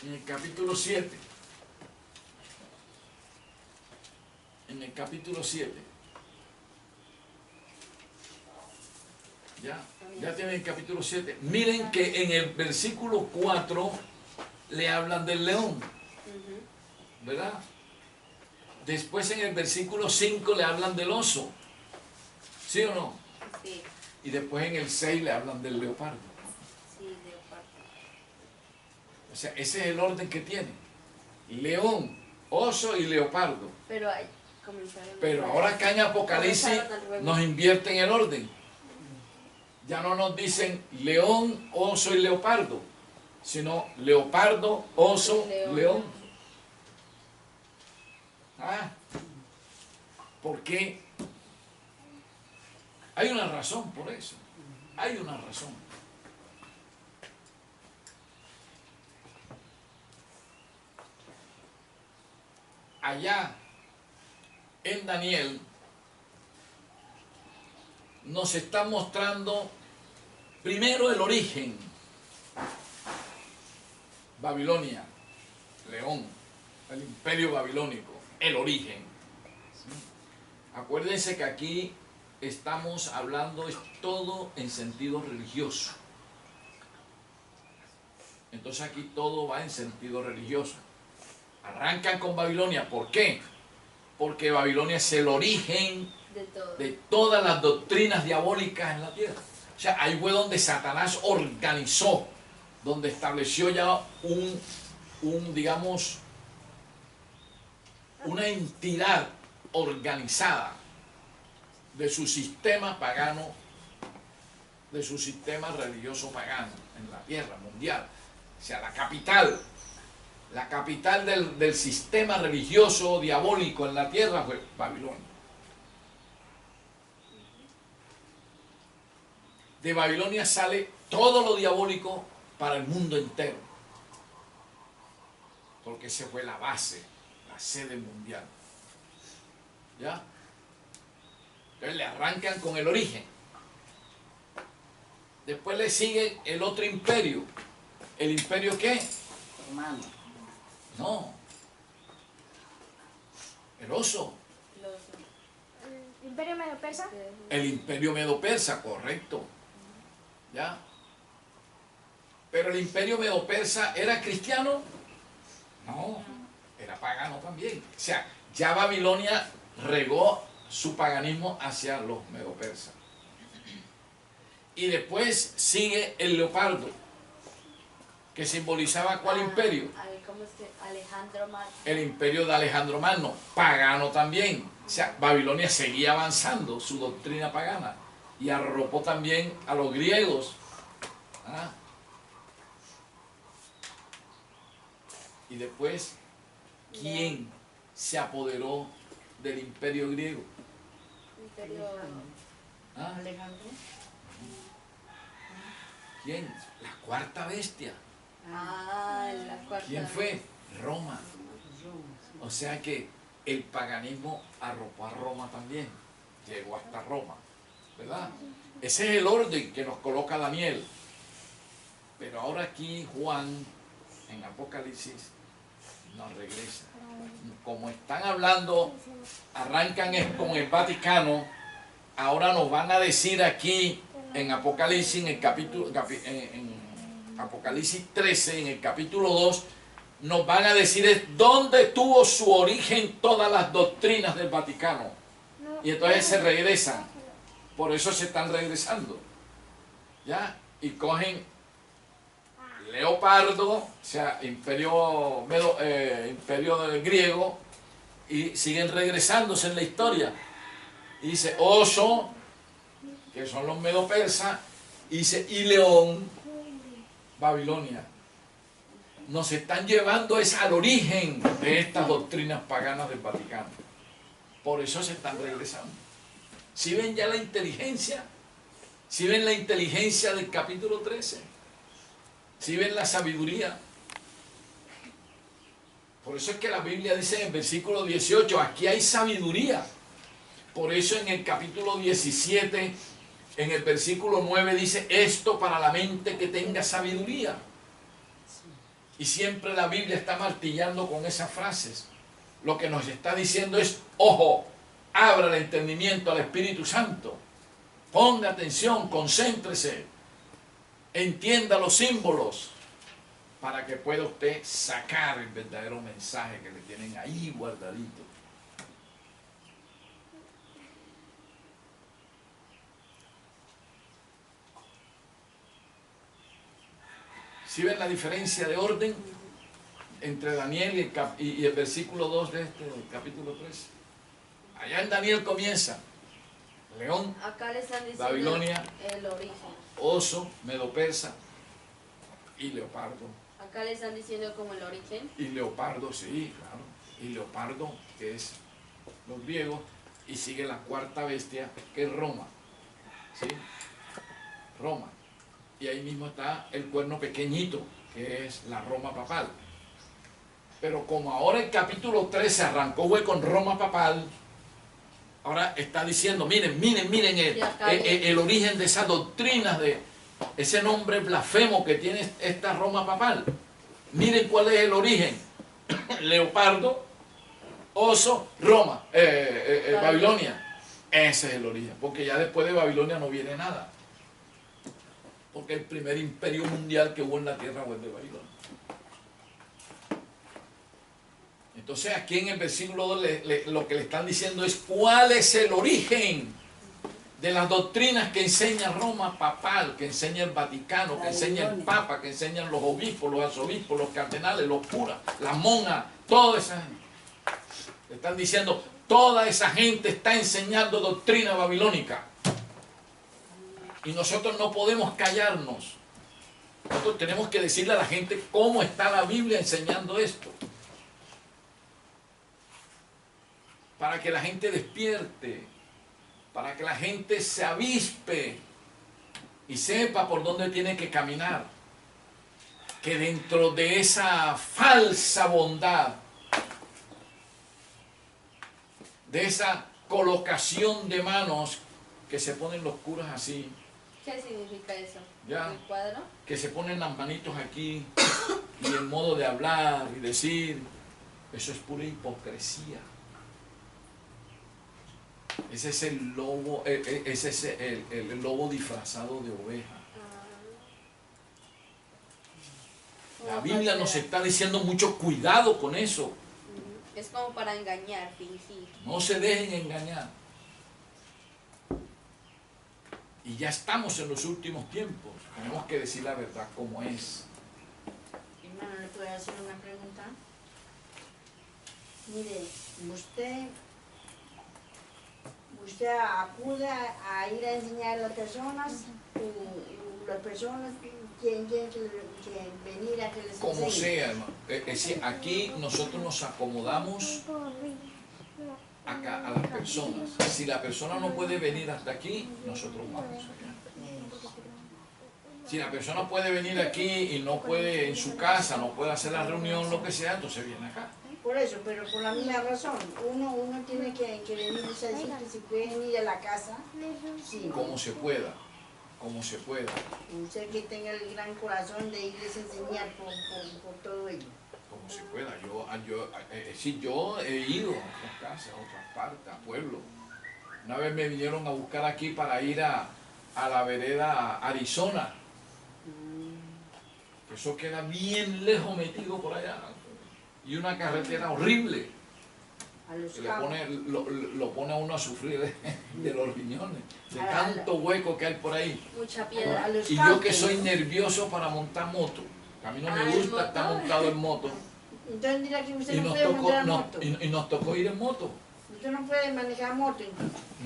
En el capítulo 7. En el capítulo 7. Ya tienen el capítulo 7. Miren que en el versículo 4 le hablan del león, ¿verdad? Después en el versículo 5 le hablan del oso, ¿sí o no? Sí, Y después en el 6 le hablan del leopardo. sí, leopardo. O sea, ese es el orden que tiene. León, oso y leopardo. Pero ahí comenzaron. Pero ahora acá en Apocalipsis Comenzaron al revés. nos invierten el orden. Ya no nos dicen león, oso y leopardo, sino leopardo, oso, León. león. Ah, ¿por qué? Hay una razón por eso. Hay una razón. Allá en Daniel nos está mostrando primero el origen. Babilonia, león, el imperio babilónico, el origen. Acuérdense que aquí estamos hablando es todo en sentido religioso. Entonces aquí todo va en sentido religioso. Arrancan con Babilonia, ¿por qué? Porque Babilonia es el origen De todo. de todas las doctrinas diabólicas en la tierra. O sea, ahí fue donde Satanás organizó, donde estableció ya digamos, una entidad organizada de su sistema pagano, de su sistema religioso pagano en la tierra mundial. O sea, la capital del sistema religioso diabólico en la tierra fue Babilonia. De Babilonia sale todo lo diabólico para el mundo entero, porque esa fue la base, la sede mundial. ¿Ya? Entonces le arrancan con el origen. Después le sigue el otro imperio. ¿El imperio qué? Romano. No. El oso. El oso. ¿El Imperio Medio Persa? El imperio medo-persa, correcto. ¿Ya? Pero el imperio medo-persa ¿era cristiano? No, era pagano también. O sea, ya Babilonia regó su paganismo hacia los medo-persas. Y después sigue el leopardo, que simbolizaba ¿cuál imperio? ¿Cómo es que? Alejandro Magno. El imperio de Alejandro Magno, pagano también. O sea, Babilonia seguía avanzando su doctrina pagana y arropó también a los griegos. ¿Ah? Y después, ¿quién se apoderó del imperio griego? Imperio. ¿Ah? Alejandro. ¿Quién? La cuarta bestia. La cuarta. ¿Quién fue? Roma. O sea que el paganismo arropó a Roma también. Llegó hasta Roma. ¿Verdad? Ese es el orden que nos coloca Daniel. Pero ahora aquí Juan, en Apocalipsis, nos regresa. Como están hablando, arrancan con el Vaticano, ahora nos van a decir aquí en Apocalipsis, en el capítulo, Apocalipsis 13, en el capítulo 2, nos van a decir es dónde tuvo su origen todas las doctrinas del Vaticano. Y entonces se regresan. Por eso se están regresando. ¿Ya? Y cogen Leopardo, o sea, imperio del griego, y siguen regresándose en la historia. Y dice oso, que son los medo-persas, y dice y león, Babilonia. Nos están llevando es al origen de estas doctrinas paganas del Vaticano. Por eso se están regresando. ¿Sí ven ya la inteligencia? ¿Sí ven la inteligencia del capítulo 13? ¿Sí ven la sabiduría? Por eso es que la Biblia dice en el versículo 18, aquí hay sabiduría. Por eso en el capítulo 17, en el versículo 9 dice, esto para la mente que tenga sabiduría. Y siempre la Biblia está martillando con esas frases. Lo que nos está diciendo es, ojo, abra el entendimiento al Espíritu Santo. Ponga atención, concéntrese. Entienda los símbolos para que pueda usted sacar el verdadero mensaje que le tienen ahí guardadito. ¿Sí ven la diferencia de orden entre Daniel y el versículo 2 de este capítulo 3? Allá en Daniel comienza león, Acá le están diciendo Babilonia, el origen. oso, medo-persa y leopardo. Acá le están diciendo como el origen. Y leopardo, sí, claro. Y leopardo, que es los griegos, y sigue la cuarta bestia, que es Roma. ¿Sí? Roma. Y ahí mismo está el cuerno pequeñito, que es la Roma papal. Pero como ahora el capítulo 13 arrancó con Roma papal, ahora está diciendo, miren el origen de esas doctrinas, de ese nombre blasfemo que tiene esta Roma papal. Miren cuál es el origen. Leopardo, oso, Roma, Babilonia. Ese es el origen, porque ya después de Babilonia no viene nada. Porque el primer imperio mundial que hubo en la tierra fue el de Babilonia. Entonces aquí en el versículo 2 lo que le están diciendo es cuál es el origen de las doctrinas que enseña Roma papal, que enseña el Vaticano, que enseña el Papa, que enseñan los obispos, los arzobispos, los cardenales, los curas, las monjas, toda esa gente. Le están diciendo, toda esa gente está enseñando doctrina babilónica. Y nosotros no podemos callarnos. Nosotros tenemos que decirle a la gente cómo está la Biblia enseñando esto. Para que la gente despierte, para que la gente se avispe y sepa por dónde tiene que caminar. Que dentro de esa falsa bondad, de esa colocación de manos que se ponen los curas así, ¿Qué significa eso? Ya. ¿El cuadro? que se ponen las manitos aquí y el modo de hablar y decir, eso es pura hipocresía. Ese es el lobo, ese es el lobo disfrazado de oveja. La Biblia nos está diciendo mucho cuidado con eso. Es como para engañar, fingir. No se dejen engañar. Y ya estamos en los últimos tiempos. Tenemos que decir la verdad como es. Hermano, ¿le puedo hacer una pregunta? Mire, usted acude a ir a enseñar a las personas, y las personas quieren que venir a que les Como enseñe. sea, hermano. Es decir, aquí nosotros nos acomodamos a las personas. Si la persona no puede venir hasta aquí, nosotros vamos allá. Si la persona puede venir aquí y no puede en su casa, no puede hacer la reunión, lo que sea, entonces viene acá. Por eso, pero por la misma razón, uno tiene que venir a decir que si pueden ir a la casa, sí. Como se pueda, como se pueda. Usted que tenga el gran corazón de irles a enseñar por todo ello. Como se pueda. Yo he ido a otras casas, a otras partes, a pueblos. Una vez me vinieron a buscar aquí para ir a la vereda Arizona. Eso queda bien lejos metido por allá. Y una carretera horrible. A los Que le cabos. lo pone a uno a sufrir de los riñones, de A la- tanto hueco que hay por ahí. Mucha A piedra. los Y yo campos, que soy ¿no? nervioso para montar moto, que a mí no Ah, me ¿en gusta estar moto? montado en moto, Entonces dirá que usted y no nos puede tocó, montar moto. y nos tocó ir en moto. Usted no puede manejar moto.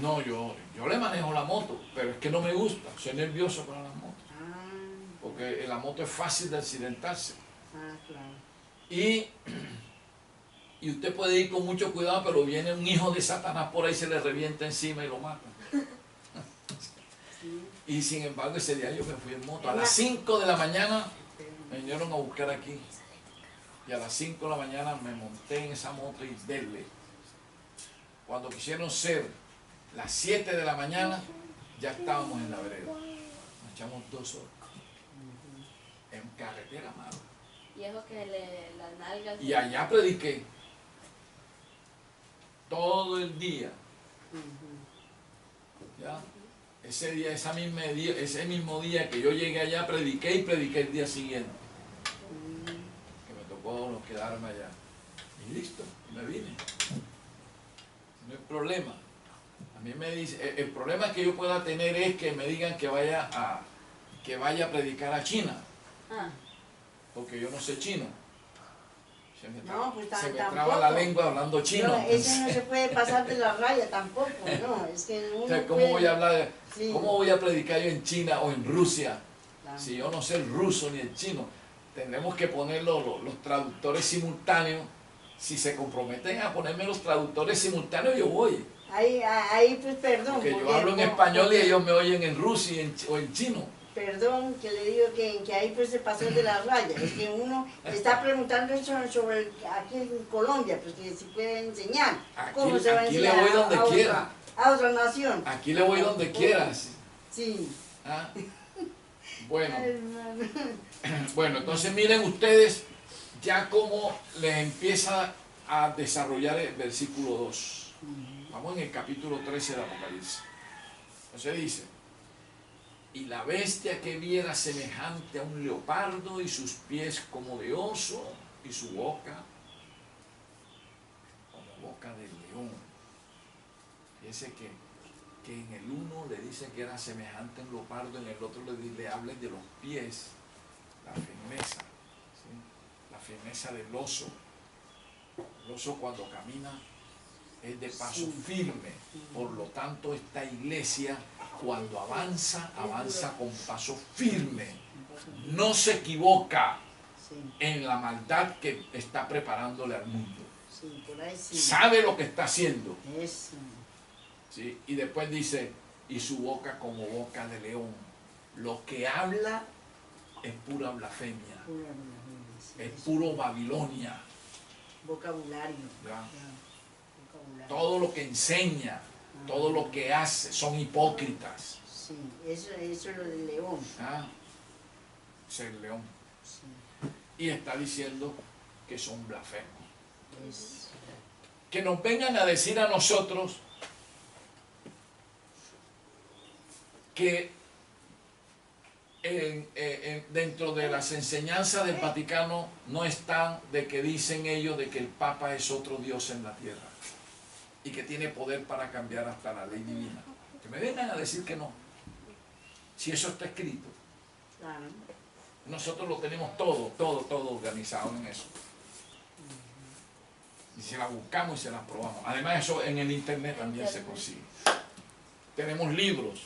No, yo le manejo la moto, pero es que no me gusta, soy nervioso para las motos, Ah, porque en la moto es fácil de accidentarse. claro. Y usted puede ir con mucho cuidado, pero viene un hijo de Satanás por ahí, se le revienta encima y lo mata. Sí. Y sin embargo ese día yo me fui en moto. A las 5 de la mañana me vinieron a buscar aquí. Y a las 5 de la mañana me monté en esa moto y dele. Cuando quisieron ser las 7 de la mañana, ya estábamos en la vereda. Nos echamos 2 horas. En carretera mala. Y eso que las nalgas. Y allá prediqué. Todo el día. ¿Ya? Ese día, ese mismo día que yo llegué allá, prediqué y prediqué el día siguiente. Que me tocó quedarme allá. Y listo, y me vine. No hay problema. A mí me dice, el problema que yo pueda tener es que me digan que vaya a predicar a China, Ah, porque yo no sé chino. Se me, No, pues se me tampoco. traba la lengua hablando chino. No, eso no se puede pasar de la raya tampoco, no. Es que uno O sea, ¿cómo puede- voy a hablar, Sí. cómo voy a predicar yo en China o en Rusia Claro. si yo no sé el ruso ni el chino? Tendremos que poner los traductores simultáneos. Si se comprometen a ponerme los traductores simultáneos, yo voy. Ahí pues perdón. Porque yo hablo en español y ellos me oyen en ruso o en chino. Perdón, que le digo que ahí pues se pasó de la raya. Es que uno está preguntando eso sobre aquí en Colombia, pues que si puede enseñar. ¿Cómo Aquí- se va a aquí le enseñar voy donde a quiera. a otra nación? Aquí le voy donde quieras. Sí. ¿Ah? Bueno, Ay, hermano. bueno, entonces miren ustedes ya cómo les empieza a desarrollar el versículo 2. Vamos en el capítulo 13 de Apocalipsis. Entonces dice: y la bestia que viera semejante a un leopardo, y sus pies como de oso, y su boca como boca de león. Fíjense que en el uno le dice que era semejante a un leopardo, en el otro le habla de los pies, la firmeza, ¿sí? La firmeza del oso. El oso cuando camina es de paso Sí. firme, por lo tanto esta iglesia cuando avanza, avanza con paso firme, no se equivoca Sí, en la maldad que está preparándole al mundo, sí, por ahí sí. sabe lo que está haciendo, Eso. ¿sí? Y después dice, y su boca como boca de león, lo que habla es pura blasfemia, Pura blasfemia, sí, es eso. puro Babilonia, Vocabulario. ¿ya? Ya, vocabulario. Todo lo que enseña, todo lo que hace, son hipócritas. Sí, eso es lo del león. ¿Ah? Es el león. Sí, Y está diciendo que son blasfemos. es, Que nos vengan a decir a nosotros que dentro de las enseñanzas del Vaticano no están de que dicen ellos de que el Papa es otro Dios en la tierra y que tiene poder para cambiar hasta la ley divina. Que me vengan a decir que no. Si eso está escrito. claro. Nosotros lo tenemos todo organizado en eso. Y se la buscamos y se la probamos. Además eso en el internet también se consigue. Tenemos libros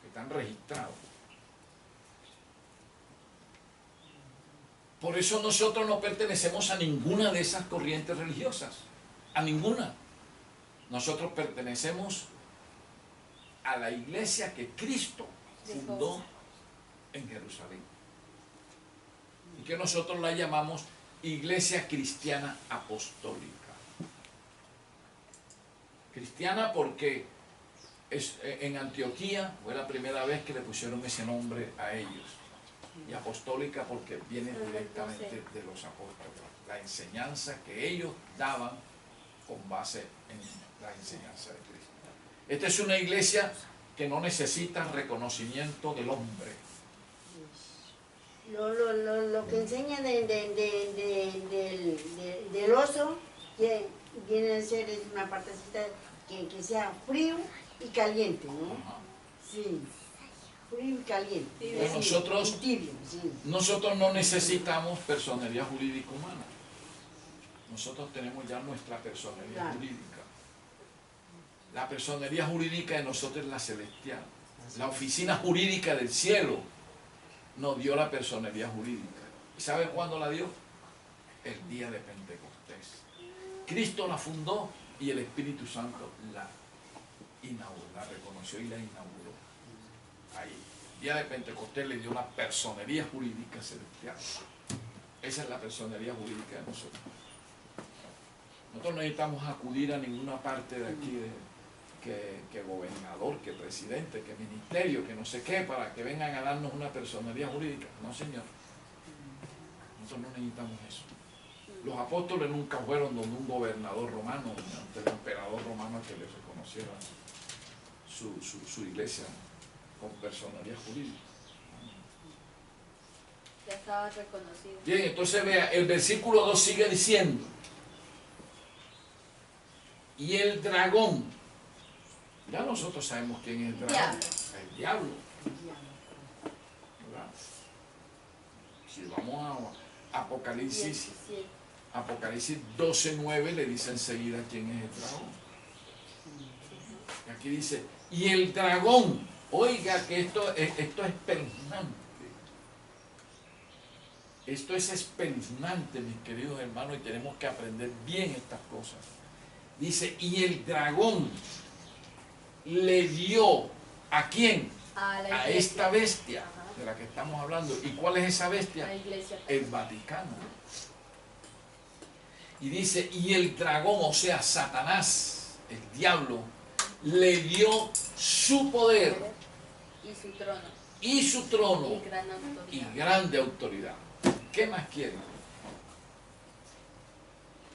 que están registrados. Por eso nosotros no pertenecemos a ninguna de esas corrientes religiosas. A ninguna. Nosotros pertenecemos a la iglesia que Cristo fundó en Jerusalén. Y que nosotros la llamamos Iglesia Cristiana Apostólica. Cristiana porque en Antioquía fue la primera vez que le pusieron ese nombre a ellos. Y apostólica porque viene directamente de los apóstoles. La enseñanza que ellos daban con base en la enseñanza de Cristo. Esta es una iglesia que no necesita reconocimiento del hombre. Lo que enseña del oso que viene a ser es una partecita que sea frío y caliente, ¿no? Ajá. Sí, frío y caliente. Tibio. Es decir, Nosotros- tibio, sí. Nosotros no necesitamos personería jurídica humana. Nosotros tenemos ya nuestra personería Claro. jurídica. La personería jurídica de nosotros es la celestial. La oficina jurídica del cielo nos dio la personería jurídica. ¿Y sabe cuándo la dio? El día de Pentecostés. Cristo la fundó y el Espíritu Santo la inauguró, la reconoció y la inauguró. Ahí, el día de Pentecostés le dio la personería jurídica celestial. Esa es la personería jurídica de nosotros. Nosotros no necesitamos acudir a ninguna parte de aquí, que gobernador, que presidente, que ministerio, que no sé qué, para que vengan a darnos una personería jurídica. No, señor. Nosotros no necesitamos eso. Los apóstoles nunca fueron donde un gobernador romano, ante el emperador romano, a que les reconociera su iglesia con personería jurídica. Ya estaba reconocido. Bien, entonces vea, el versículo 2 sigue diciendo: y el dragón, ya nosotros sabemos quién es el dragón, el diablo, ¿verdad? Si vamos a Apocalipsis 17. Apocalipsis 12:9 le dice enseguida quién es el dragón. Y aquí dice, y el dragón, oiga que esto es espeluznante. Esto es espeluznante, mis queridos hermanos, y tenemos que aprender bien estas cosas. Dice, y el dragón le dio, ¿a quién? A la A iglesia. esta bestia Ajá. de la que estamos hablando. ¿Y cuál es esa bestia? La iglesia. El Vaticano. Y dice, y el dragón, o sea, Satanás, el diablo, le dio su poder Y su trono. y su trono Y gran y autoridad. grande autoridad. ¿Qué más quieren?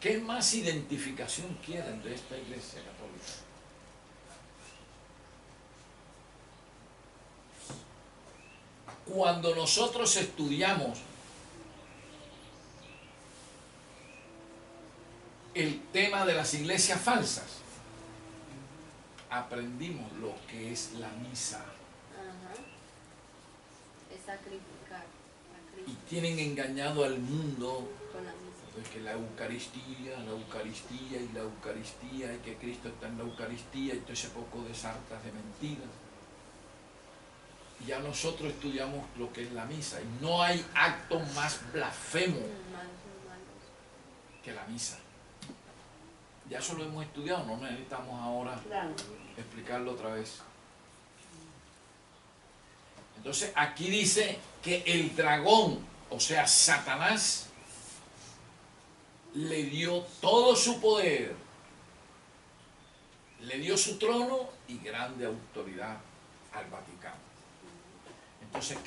¿Qué más identificación quieren de esta iglesia católica? Cuando nosotros estudiamos el tema de las iglesias falsas, aprendimos lo que es la misa. Ajá. Es sacrificar a Y Cristo tienen engañado al mundo con la misa. de que la Eucaristía y la Eucaristía, y que Cristo está en la Eucaristía, y todo ese poco de sartas de mentiras. Y ya nosotros estudiamos lo que es la misa, y no hay acto más blasfemo Malos. que la misa. Ya eso lo hemos estudiado, no necesitamos ahora Claro. explicarlo otra vez. Entonces aquí dice que el dragón, o sea, Satanás, le dio todo su poder, le dio su trono y grande autoridad al Vaticano. Entonces,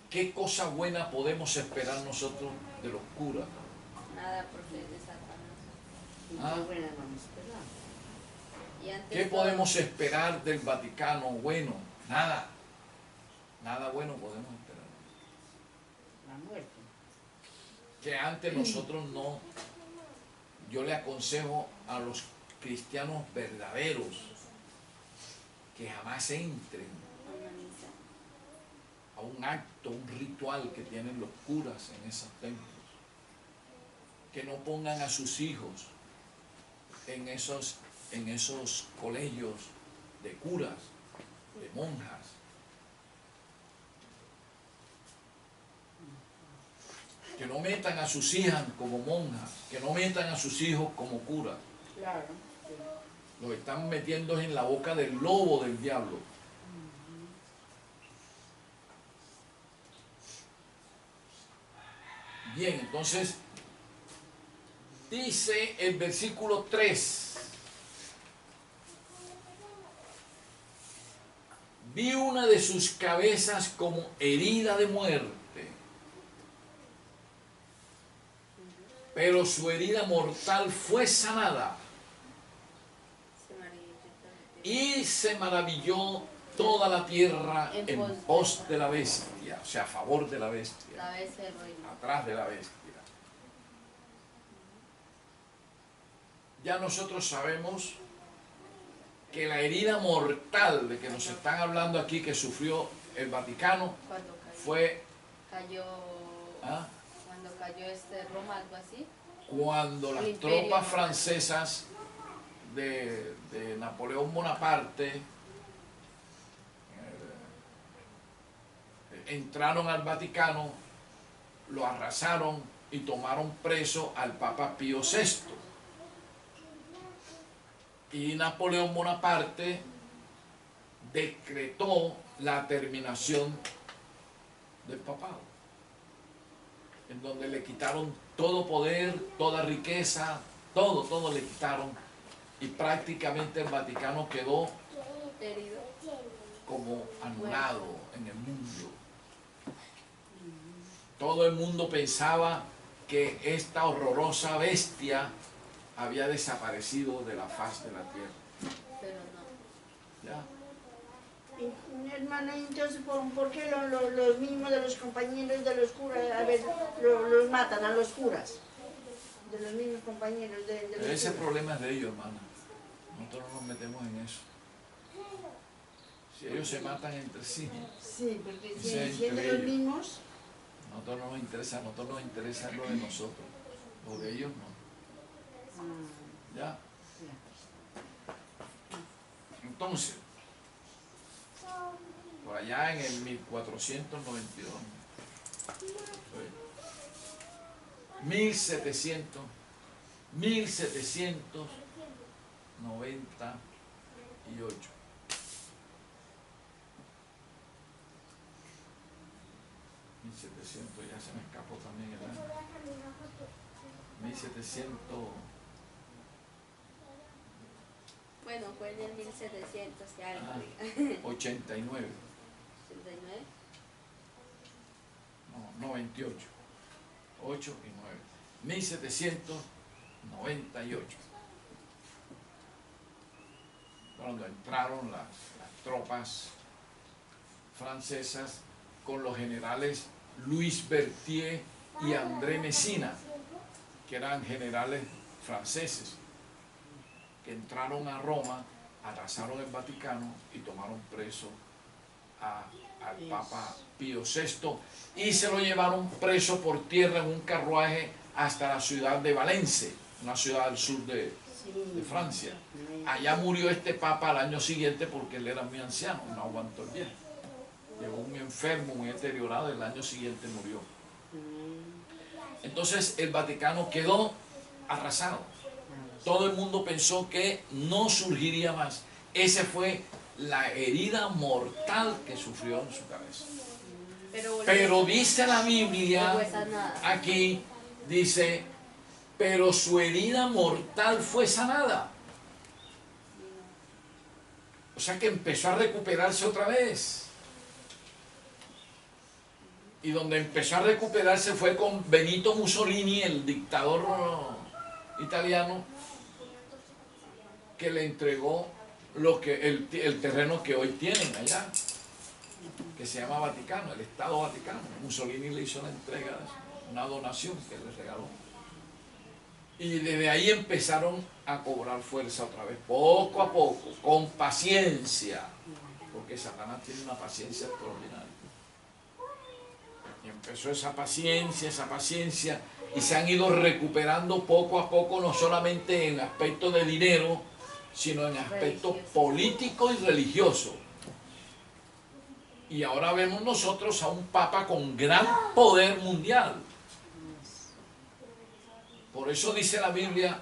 ¿qué cosa buena podemos esperar nosotros de los curas? Nada procede de Satanás. Y Ah. qué buena vamos a esperar. Y antes ¿Qué todo- podemos esperar del Vaticano bueno? Nada. Nada bueno podemos esperar. La muerte. Que antes nosotros no. Yo le aconsejo a los cristianos verdaderos que jamás entren Una misa. a un acto, un ritual que tienen los curas en esos templos. Que no pongan a sus hijos en esos colegios de curas, de monjas. Que no metan a sus hijas como monjas, que no metan a sus hijos como curas. Claro. Sí. Los están metiendo en la boca del lobo del diablo. Bien, entonces dice el versículo 3. Vi una de sus cabezas como herida de muerte, pero su herida mortal fue sanada. Se maravilló. Y se maravilló toda la tierra En en pos pos de la bestia, o sea, a favor de la bestia, La bestia del reino. atrás de la bestia. Ya nosotros sabemos que la herida mortal de que nos están hablando aquí que sufrió el Vaticano Cuando cayó, fue ¿ah? Cuando cayó Roma, algo así. cuando las tropas francesas de Napoleón Bonaparte entraron al Vaticano, lo arrasaron y tomaron preso al Papa Pío VI. Y Napoleón Bonaparte decretó la terminación del papado, en donde le quitaron todo poder, toda riqueza, todo le quitaron, y prácticamente el Vaticano quedó Herido. como anulado en el mundo. Todo el mundo pensaba que esta horrorosa bestia había desaparecido de la faz de la tierra. Pero no. ¿Ya? Hermano, entonces, ¿por qué los mismos de los compañeros de los curas, a ver, los matan a los curas? De los mismos compañeros de los Ese curas. problema es de ellos, hermano. Nosotros no nos metemos en eso. Si ellos se matan entre sí, Sí, porque Sí, siendo entre los ellos. mismos, nosotros no nos interesa, nosotros nos interesa lo de nosotros, lo de ellos no. ¿Ya? Entonces, por allá en el 1492, 1798, 1700, ya se me escapó también el año. 1700. Bueno, fue en el 1700 y algo. Ah, 89, 89. no, 98, 8 y 9, 1798, cuando entraron las tropas francesas con los generales Louis Berthier y André Messina, que eran generales franceses, que entraron a Roma, arrasaron el Vaticano y tomaron preso al Papa Pío VI y se lo llevaron preso por tierra en un carruaje hasta la ciudad de Valence, una ciudad al sur de Francia. Allá murió este Papa al año siguiente porque él era muy anciano, no aguantó el viaje. Llegó muy enfermo, muy deteriorado, y el año siguiente murió. Entonces el Vaticano quedó arrasado. Todo el mundo pensó que no surgiría más. Esa fue la herida mortal que sufrió en su cabeza. Pero dice la Biblia, aquí dice, pero su herida mortal fue sanada. O sea que empezó a recuperarse otra vez. Y donde empezó a recuperarse fue con Benito Mussolini, el dictador italiano, que le entregó el terreno que hoy tienen allá, que se llama Vaticano, el Estado Vaticano. Mussolini le hizo la entrega, una donación que le regaló. Y desde ahí empezaron a cobrar fuerza otra vez, poco a poco, con paciencia, porque Satanás tiene una paciencia extraordinaria. Y empezó esa paciencia, y se han ido recuperando poco a poco, no solamente en aspecto de dinero, sino en aspecto político y religioso. Y ahora vemos nosotros a un Papa con gran poder mundial. Por eso dice la Biblia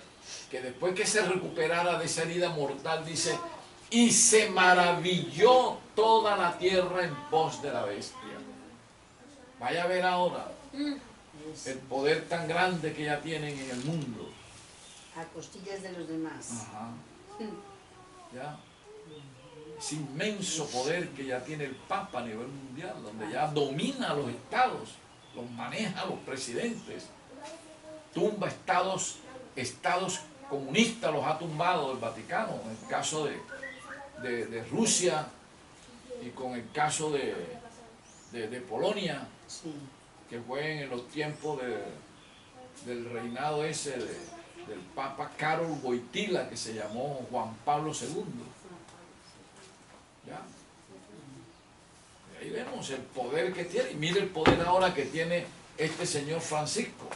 que después que se recuperara de esa herida mortal, dice, y se maravilló toda la tierra en pos de la bestia. Vaya a ver ahora el poder tan grande que ya tienen en el mundo. a costillas de los demás. Ajá. ¿Ya? Ese inmenso poder que ya tiene el Papa a nivel mundial, donde ya domina a los estados, los maneja a los presidentes, tumba estados comunistas, los ha tumbado el Vaticano. En el caso de Rusia, y con el caso de Polonia, Sí. que fue en los tiempos del reinado ese del Papa Karol Wojtyła, que se llamó Juan Pablo II. ¿Ya? Y ahí vemos el poder que tiene. Y mire el poder ahora que tiene este señor Francisco.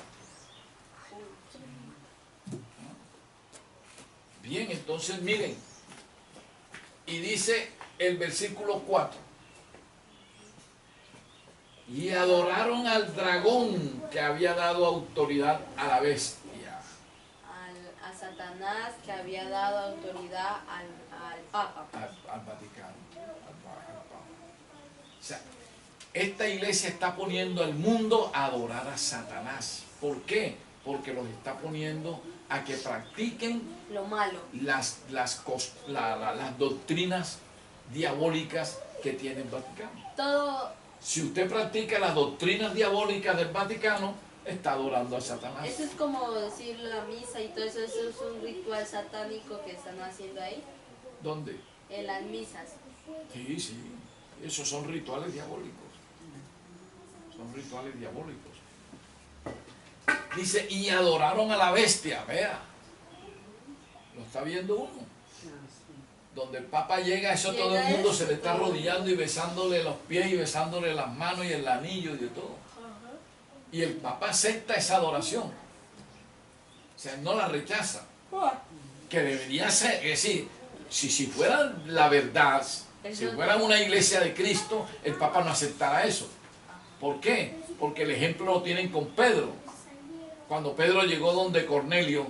Bien, entonces miren. Y dice el versículo 4. Y adoraron al dragón que había dado autoridad a la bestia. A Satanás, que había dado autoridad al Papa. Al Vaticano. Al Papa. O sea, esta iglesia está poniendo al mundo a adorar a Satanás. ¿Por qué? Porque los está poniendo a que practiquen Lo malo. las doctrinas diabólicas que tiene el Vaticano. Todo Si usted practica las doctrinas diabólicas del Vaticano, está adorando a Satanás. eso es como decir la misa y todo eso, eso es un ritual satánico que están haciendo ahí, ¿Dónde? en las misas. Sí, sí. Esos son rituales diabólicos. Son rituales diabólicos. Dice, y adoraron a la bestia. Vea. Lo está viendo uno. Donde el Papa llega, eso todo el mundo se le está arrodillando y besándole los pies y besándole las manos y el anillo y de todo. Y el Papa acepta esa adoración. O sea, no la rechaza. Que debería ser, es decir, si fuera la verdad, si fuera una iglesia de Cristo, el Papa no aceptara eso. ¿Por qué? Porque el ejemplo lo tienen con Pedro. Cuando Pedro llegó donde Cornelio,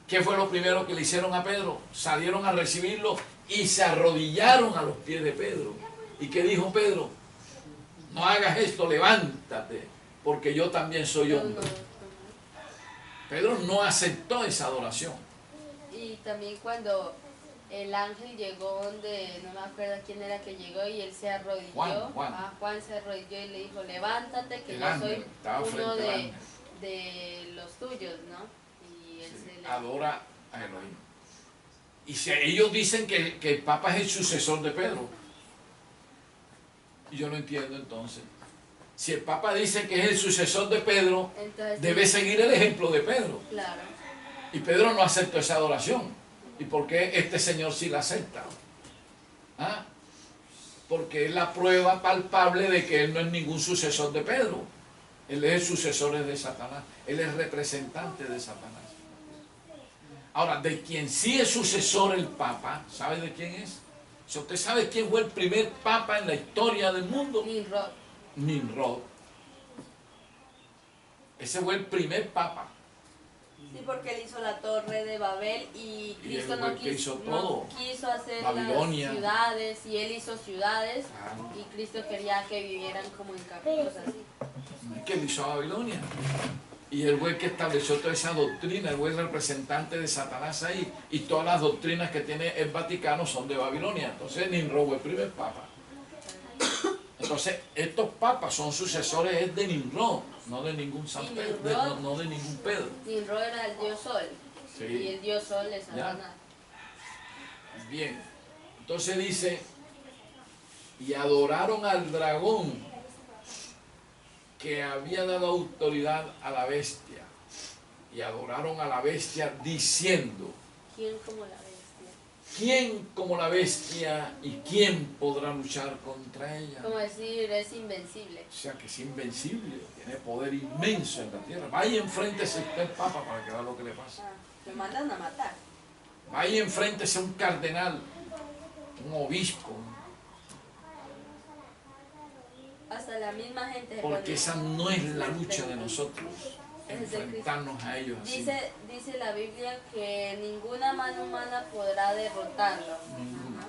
¿qué fue lo primero que le hicieron a Pedro? Salieron a recibirlo y se arrodillaron a los pies de Pedro. ¿Y qué dijo Pedro? No hagas esto, levántate, porque yo también soy hombre. Pedro no aceptó esa adoración. Y también cuando el ángel llegó donde, no me acuerdo quién era que llegó y él se arrodilló. Juan se arrodilló y le dijo, levántate que El yo ángel soy estaba frente uno al ángel. de los tuyos, ¿no? Y él Sí, se le... adora a Elohim. Y si ellos dicen que el Papa es el sucesor de Pedro, y yo no entiendo entonces. Si el Papa dice que es el sucesor de Pedro, Entonces, debe seguir el ejemplo de Pedro. claro. Y Pedro no aceptó esa adoración. ¿Y por qué este señor sí la acepta? ¿Ah? Porque es la prueba palpable de que él no es ningún sucesor de Pedro. Él es el sucesor de Satanás. Él es representante de Satanás. Ahora, de quien sí es sucesor el Papa, ¿sabe de quién es? Si usted sabe quién fue el primer Papa en la historia del mundo, Nimrod. Nimrod. Ese fue el primer Papa. Sí, porque él hizo la torre de Babel y Cristo él no fue el que hizo quiso, todo. no quiso hacer Babilonia. las ciudades y él hizo ciudades Claro. y Cristo quería que vivieran como en capítulos así. Que él hizo a Babilonia. Y él fue el que estableció toda esa doctrina, él fue el representante de Satanás ahí. Y todas las doctrinas que tiene el Vaticano son de Babilonia. Entonces Nimrod fue el primer papa. Entonces estos papas son sucesores de Nimrod, no de ningún San Pedro, no de ningún Pedro. Nimrod era el dios sol. Sí. Y el dios sol es Satanás. Bien, entonces dice, y adoraron al dragón que había dado autoridad a la bestia, y adoraron a la bestia diciendo, ¿Quién como la bestia? ¿quién como la bestia y quién podrá luchar contra ella? Como decir, es invencible. O sea que es invencible, tiene poder inmenso en la tierra. Vaya enfréntese usted, papa, para que vea lo que le pasa. Lo mandan a matar. Vaya enfréntese un cardenal, un obispo, Hasta la misma gente se porque pone- esa no es la lucha de nosotros, Es de enfrentarnos a ellos así. Dice la Biblia que ninguna mano humana podrá derrotarlo. Ninguna. Ajá.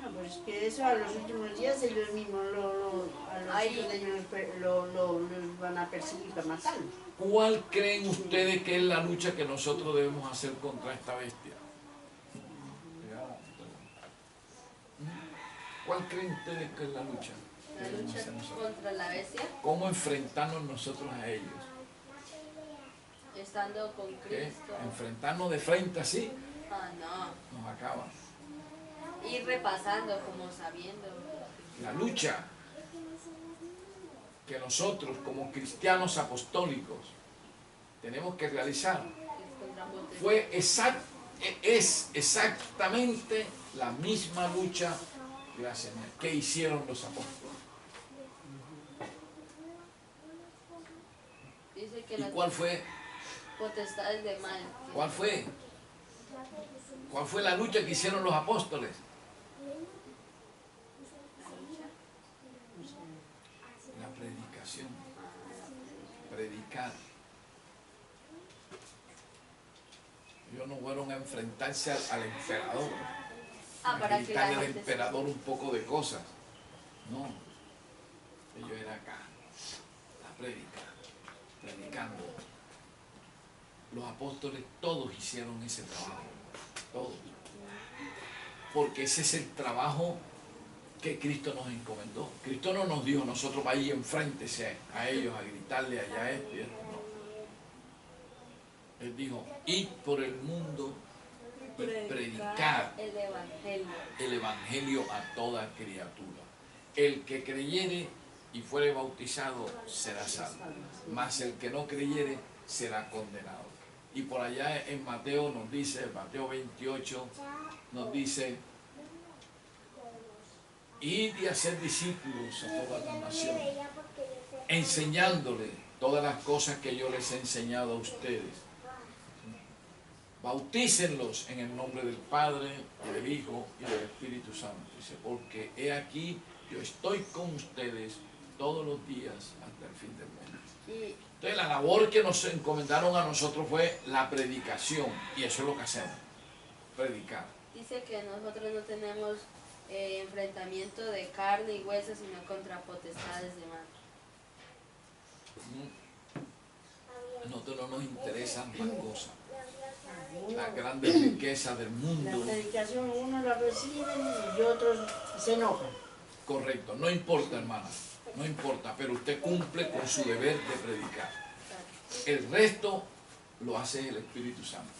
No, pues es que eso a los últimos días ellos mismos a los Ahí. hijos de ellos los van a perseguir para matarlos. ¿Cuál creen ustedes que es la lucha que nosotros debemos hacer contra esta bestia? ¿Cuál creen ustedes que es la lucha? que La debemos lucha hacer nosotros? contra la bestia, ¿Cómo enfrentarnos nosotros a ellos? estando con ¿Qué? Cristo. Enfrentarnos de frente así Ah, no. nos acaba. ir repasando, como sabiendo. La lucha que nosotros como cristianos apostólicos tenemos que realizar es exactamente la misma lucha, gracias, que hicieron los apóstoles. Dice que ¿Y cuál fue? potestades de mal. ¿Cuál fue? ¿Cuál fue la lucha que hicieron los apóstoles? La predicación. Predicar. Ellos no fueron a enfrentarse al emperador. A Para que la gritarle al gente emperador un poco de cosas. No. Ellos eran acá. La prédica. Predicando. Los apóstoles todos hicieron ese trabajo. Todos. Porque ese es el trabajo que Cristo nos encomendó. Cristo no nos dijo nosotros vaya enfréntese a ellos a gritarle allá a esto y esto. No. Él dijo, id por el mundo y predicar el evangelio a toda criatura. El que creyere y fuere bautizado será salvo, mas el que no creyere será condenado. Y por allá en Mateo nos dice, Mateo 28 nos dice, id y hacer discípulos a todas las naciones, enseñándoles todas las cosas que yo les he enseñado a ustedes. Bautícenlos en el nombre del Padre, y del Hijo, y del Espíritu Santo. Dice, porque he aquí, yo estoy con ustedes todos los días hasta el fin del mundo. Entonces la labor que nos encomendaron a nosotros fue la predicación, y eso es lo que hacemos, predicar. Dice que nosotros no tenemos enfrentamiento de carne y hueso, sino contra potestades de mal. A nosotros no nos interesan las cosas, las grandes riquezas del mundo. La predicación uno la recibe y otros se enojan. Correcto, no importa, hermana, no importa, pero usted cumple con su deber de predicar. El resto lo hace el Espíritu Santo.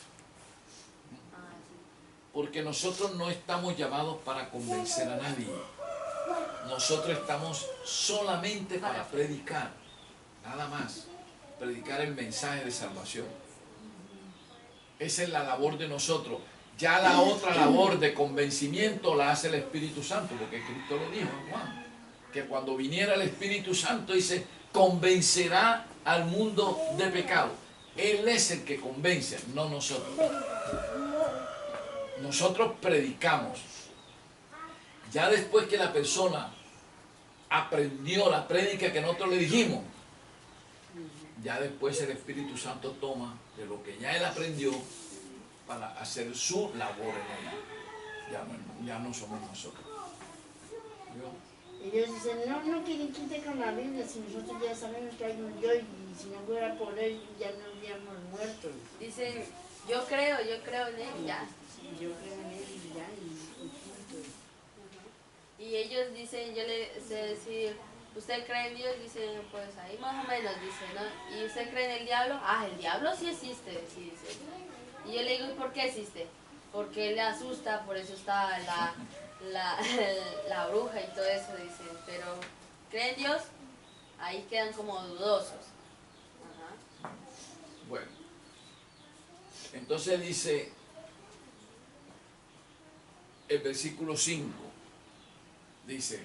Porque nosotros no estamos llamados para convencer a nadie. Nosotros estamos solamente para predicar, nada más. Predicar el mensaje de salvación. Esa es la labor de nosotros. Ya la otra labor de convencimiento la hace el Espíritu Santo, porque Cristo lo dijo en Juan, que cuando viniera el Espíritu Santo, dice, convencerá al mundo de pecado. Él es el que convence, no nosotros. Nosotros predicamos. Ya después que la persona aprendió la prédica que nosotros le dijimos, ya después el Espíritu Santo toma de lo que ya él aprendió para hacer su labor en ella. Ya no somos nosotros. Ellos dicen, no quieren quite con la Biblia, si nosotros ya sabemos que hay un yo y si no fuera por él ya no habríamos muerto. Dicen, yo creo en él y ya. Yo creo en él y ya, y punto. Y ellos dicen, yo le sé decir, ¿usted cree en Dios? Dicen, pues ahí más o menos, dice, ¿no? ¿Y usted cree en el diablo? Ah, el diablo sí existe, sí, dice. Y yo le digo, ¿y por qué existe? Porque él le asusta, por eso está la bruja y todo eso, dicen. Pero, ¿cree en Dios? Ahí quedan como dudosos. Ajá. Bueno, entonces dice el versículo 5, dice,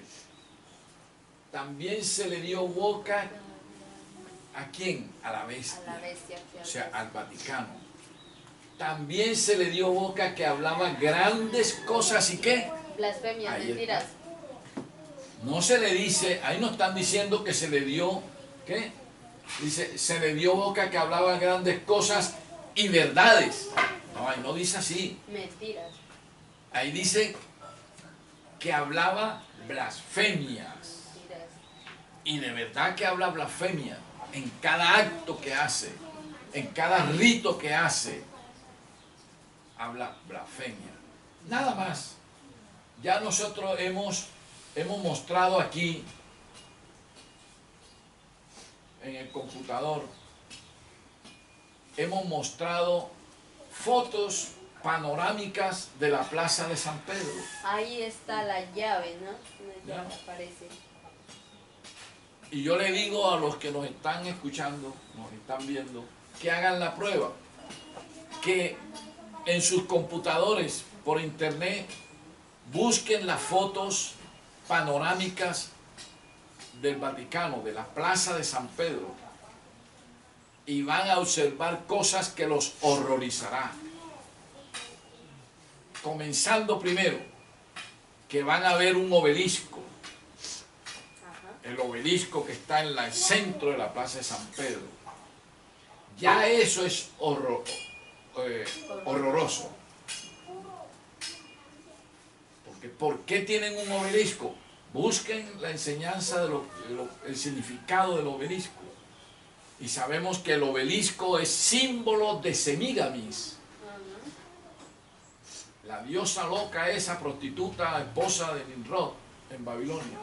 también se le dio boca ¿a quién? A la bestia. A la bestia. O sea, al Vaticano. También se le dio boca que hablaba grandes cosas y qué. Blasfemias, Ahí mentiras. está. No se le dice, ahí no están diciendo que se le dio, ¿qué? Dice, se le dio boca que hablaba grandes cosas y verdades. No, ahí no dice así. Mentiras. Ahí dice que hablaba blasfemias. Mentiras. Y de verdad que habla blasfemia en cada acto que hace, en cada rito que hace, habla blasfemia. Nada más. Ya nosotros hemos mostrado aquí en el computador, hemos mostrado fotos panorámicas de la plaza de San Pedro. Ahí está la llave, ¿no? Una Ya. llave aparece. Y yo le digo a los que nos están escuchando, nos están viendo, que hagan la prueba, que en sus computadores por internet busquen las fotos panorámicas del Vaticano, de la plaza de San Pedro, y van a observar cosas que los horrorizará. Comenzando primero, que van a ver un obelisco, Ajá. el obelisco que está en el centro de la plaza de San Pedro. Ya eso es horroroso. Porque ¿por qué tienen un obelisco? Busquen la enseñanza el significado del obelisco. Y sabemos que el obelisco es símbolo de Semíramis, la diosa loca, esa prostituta, esposa de Nimrod en Babilonia.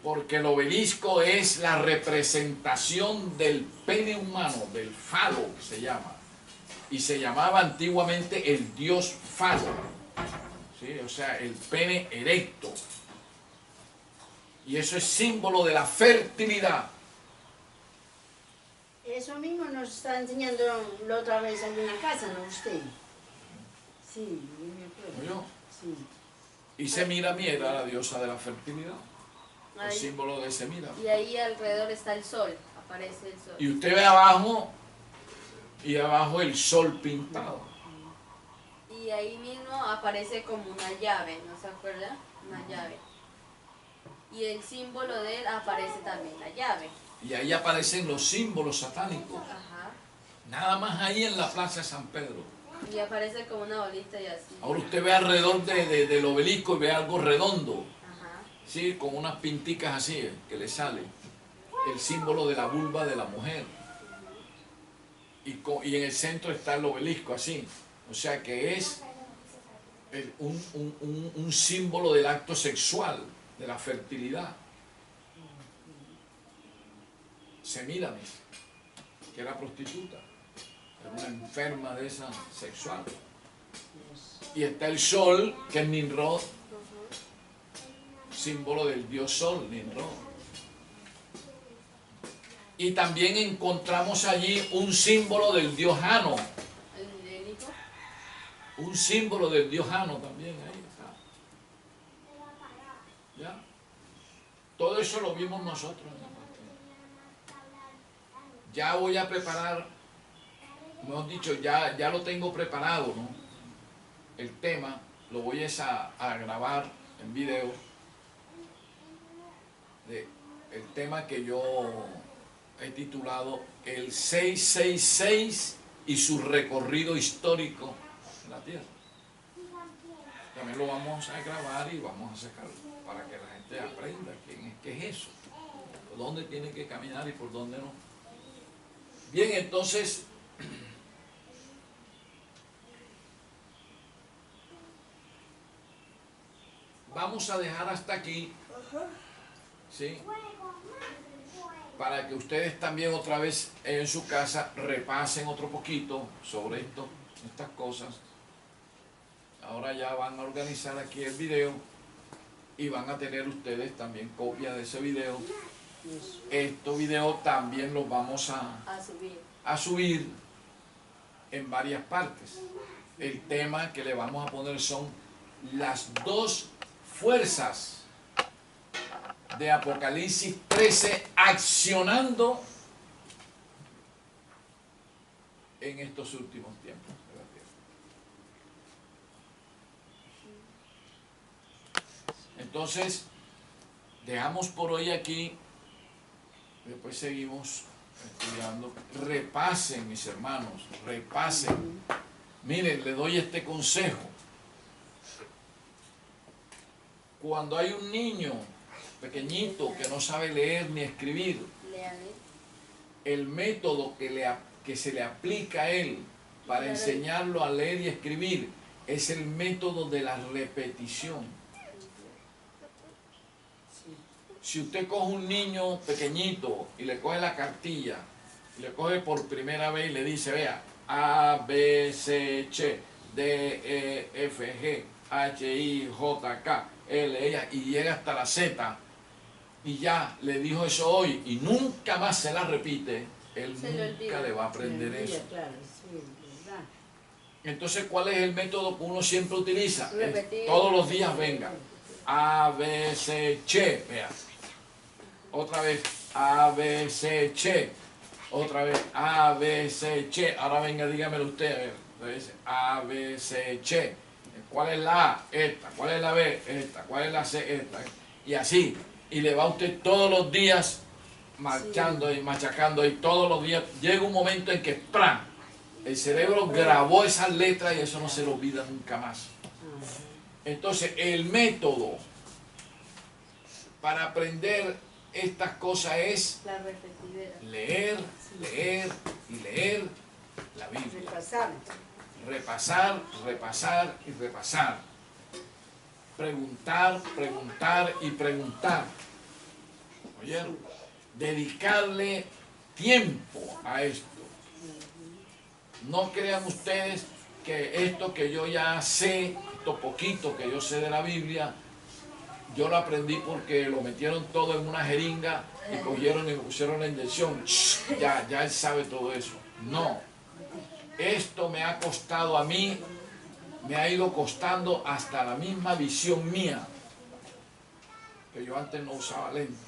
Porque el obelisco es la representación del pene humano, del falo que se llama. Y se llamaba antiguamente el dios falo, ¿sí? O sea, el pene erecto. Y eso es símbolo de la fertilidad. Eso mismo nos está enseñando la otra vez aquí en la casa, ¿no usted? Sí, yo me acuerdo. ¿No? Sí. Y Semíramis era la diosa de la fertilidad, el Ahí. símbolo de Semíramis. Y ahí alrededor está el sol, aparece el sol. Y usted ve abajo, y abajo el sol pintado. Y ahí mismo aparece como una llave, ¿no se acuerda? Una llave. Y el símbolo de él aparece también la llave. Y ahí aparecen los símbolos satánicos. Ajá. Nada más ahí en la plaza de San Pedro. Y aparece como una bolita y así. Ahora usted ve alrededor del obelisco y ve algo redondo, Ajá. ¿sí? Con unas pinticas así que le sale. El símbolo de la vulva de la mujer. Y en el centro está el obelisco así. O sea que es un símbolo del acto sexual, de la fertilidad. Semíramis, que era prostituta, era una enferma de esa sexual. Y está el sol, que es Nimrod, símbolo del dios sol, Nimrod. Y también encontramos allí un símbolo del dios Jano, El hijo. un símbolo del dios Jano también ahí está. ¿Ya? Todo eso lo vimos nosotros. Ya voy a preparar, mejor dicho, ya lo tengo preparado, ¿no? El tema, lo voy a grabar en video. El tema que yo he titulado El 666 y su recorrido histórico en la Tierra. También lo vamos a grabar y vamos a sacarlo para que la gente aprenda qué es eso, por dónde tiene que caminar y por dónde no. Bien, entonces, vamos a dejar hasta aquí, ¿sí? Para que ustedes también otra vez en su casa repasen otro poquito sobre estas cosas. Ahora ya van a organizar aquí el video y van a tener ustedes también copia de ese video. Estos videos también los vamos a subir en varias partes. El tema que le vamos a poner son las dos fuerzas de Apocalipsis 13 accionando en estos últimos tiempos de la tierra. Entonces, dejamos por hoy aquí. Después seguimos estudiando. Repasen, mis hermanos, repasen. Miren, le doy este consejo. Cuando hay un niño pequeñito que no sabe leer ni escribir, el método que se le aplica a él para enseñarlo a leer y escribir es el método de la repetición. Si usted coge un niño pequeñito y le coge la cartilla, y le coge por primera vez y le dice, vea, A, B, C, H, D, E, F, G, H, I, J, K, L, E, y llega hasta la Z, y ya le dijo eso hoy, y nunca más se la repite, él Se le nunca olvida. le va a aprender Sí, eso. claro, sí, es verdad. Entonces, ¿cuál es el método que uno siempre utiliza? Es Repetir. todos los días venga. A, B, C, Che. Vea. Otra vez. A, B, C, Che. Otra vez. A, B, C, Che. Ahora venga, dígamelo usted. A ver. Entonces, A, B, C, Che. ¿Cuál es la A? Esta. ¿Cuál es la B? Esta. ¿Cuál es la C? Esta. Y así. Y le va usted todos los días marchando y machacando. Y todos los días llega un momento en que ¡pram! El cerebro grabó esas letras y eso no se lo olvida nunca más. Entonces, el método para aprender estas cosas es La repetidera. leer, leer y leer la Biblia. Repasar. Repasar, repasar y repasar. Preguntar, preguntar y preguntar. ¿Oyeron? Dedicarle tiempo a esto. No crean ustedes que esto que yo ya sé, esto poquito que yo sé de la Biblia, yo lo aprendí porque lo metieron todo en una jeringa y cogieron y me pusieron la inyección. Ya él sabe todo eso. No. Esto me ha costado a mí, me ha ido costando hasta la misma visión mía, que yo antes no usaba lentes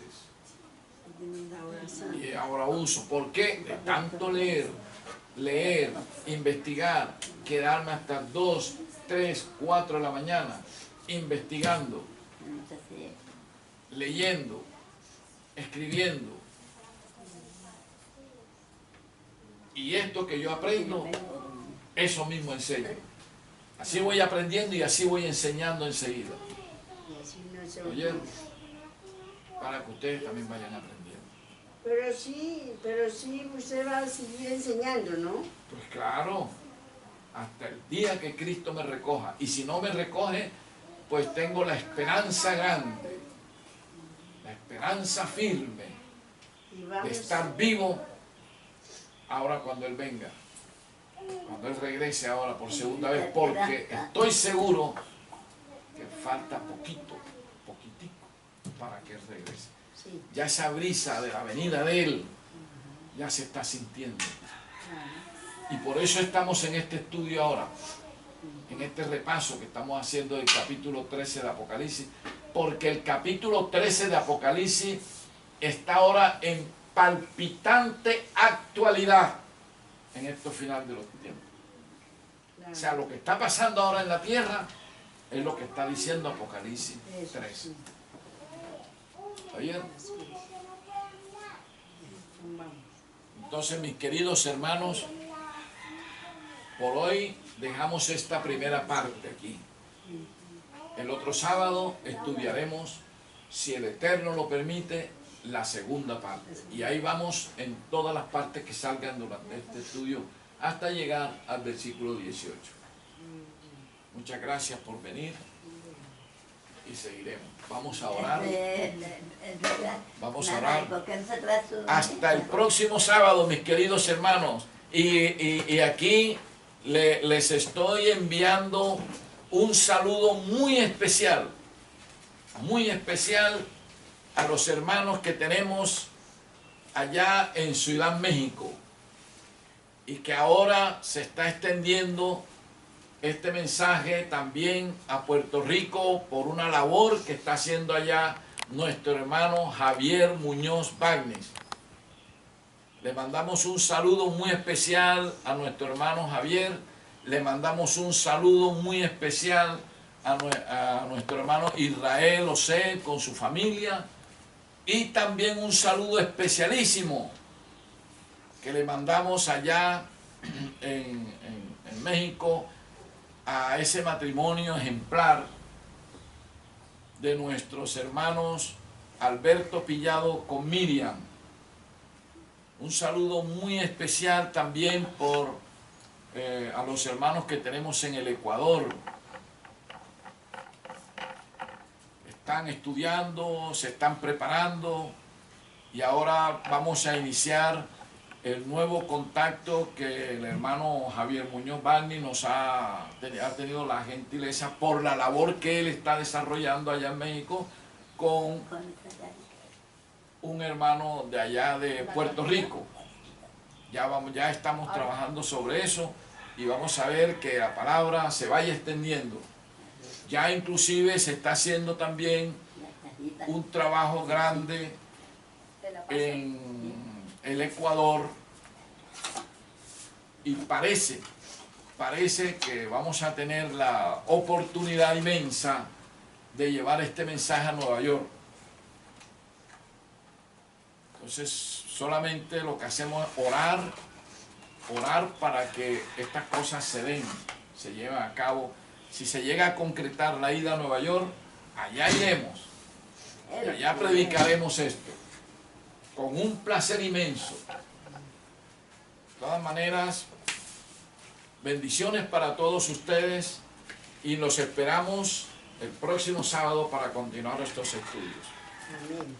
y ahora uso. ¿Por qué? De tanto leer, investigar, quedarme hasta 2, 3, 4 de la mañana, investigando, leyendo, escribiendo. Y esto que yo aprendo, eso mismo enseño. Así voy aprendiendo y así voy enseñando enseguida. Y así no se ¿Oyeron? olvida. Para que ustedes también vayan aprendiendo. Pero sí, usted va a seguir enseñando, ¿no? Pues claro, hasta el día que Cristo me recoja. Y si no me recoge, pues tengo la esperanza grande, la esperanza firme Y de vamos, estar vivo ahora cuando Él venga. Cuando Él regrese ahora por segunda vez, porque estoy seguro que falta poquitico para que Él regrese. sí, Ya esa brisa de la venida de Él ya se está sintiendo. Y por eso estamos en este estudio ahora, en este repaso que estamos haciendo del capítulo 13 de Apocalipsis, porque el capítulo 13 de Apocalipsis está ahora en palpitante actualidad en estos finales de los tiempos. claro. O sea, lo que está pasando ahora en la tierra es lo que está diciendo Apocalipsis Eso, 13. sí, ¿Oyeron? así es. Vamos. Entonces, mis queridos hermanos, por hoy dejamos esta primera parte aquí. El otro sábado estudiaremos, si el Eterno lo permite, la segunda parte. Y ahí vamos en todas las partes que salgan durante este estudio hasta llegar al versículo 18. Muchas gracias por venir y seguiremos. Vamos a orar. Vamos a orar. Hasta el próximo sábado, mis queridos hermanos. Y aquí les estoy enviando un saludo muy especial a los hermanos que tenemos allá en Ciudad México y que ahora se está extendiendo este mensaje también a Puerto Rico por una labor que está haciendo allá nuestro hermano Javier Muñoz Bagnes. Le mandamos un saludo muy especial a nuestro hermano Javier, le mandamos un saludo muy especial a nuestro hermano Israel Osé con su familia y también un saludo especialísimo que le mandamos allá en México a ese matrimonio ejemplar de nuestros hermanos Alberto Pillado con Miriam. Un saludo muy especial también a los hermanos que tenemos en el Ecuador. Están estudiando, se están preparando y ahora vamos a iniciar el nuevo contacto que el hermano Javier Muñoz Barney nos ha tenido la gentileza por la labor que él está desarrollando allá en México con un hermano de allá de Puerto Rico. Ya estamos trabajando sobre eso y vamos a ver que la palabra se vaya extendiendo. Ya inclusive se está haciendo también un trabajo grande en el Ecuador y parece que vamos a tener la oportunidad inmensa de llevar este mensaje a Nueva York. Entonces solamente lo que hacemos es orar para que estas cosas se den, se lleven a cabo. Si se llega a concretar la ida a Nueva York, allá iremos y allá predicaremos esto con un placer inmenso. De todas maneras, bendiciones para todos ustedes y los esperamos el próximo sábado para continuar estos estudios. Amén.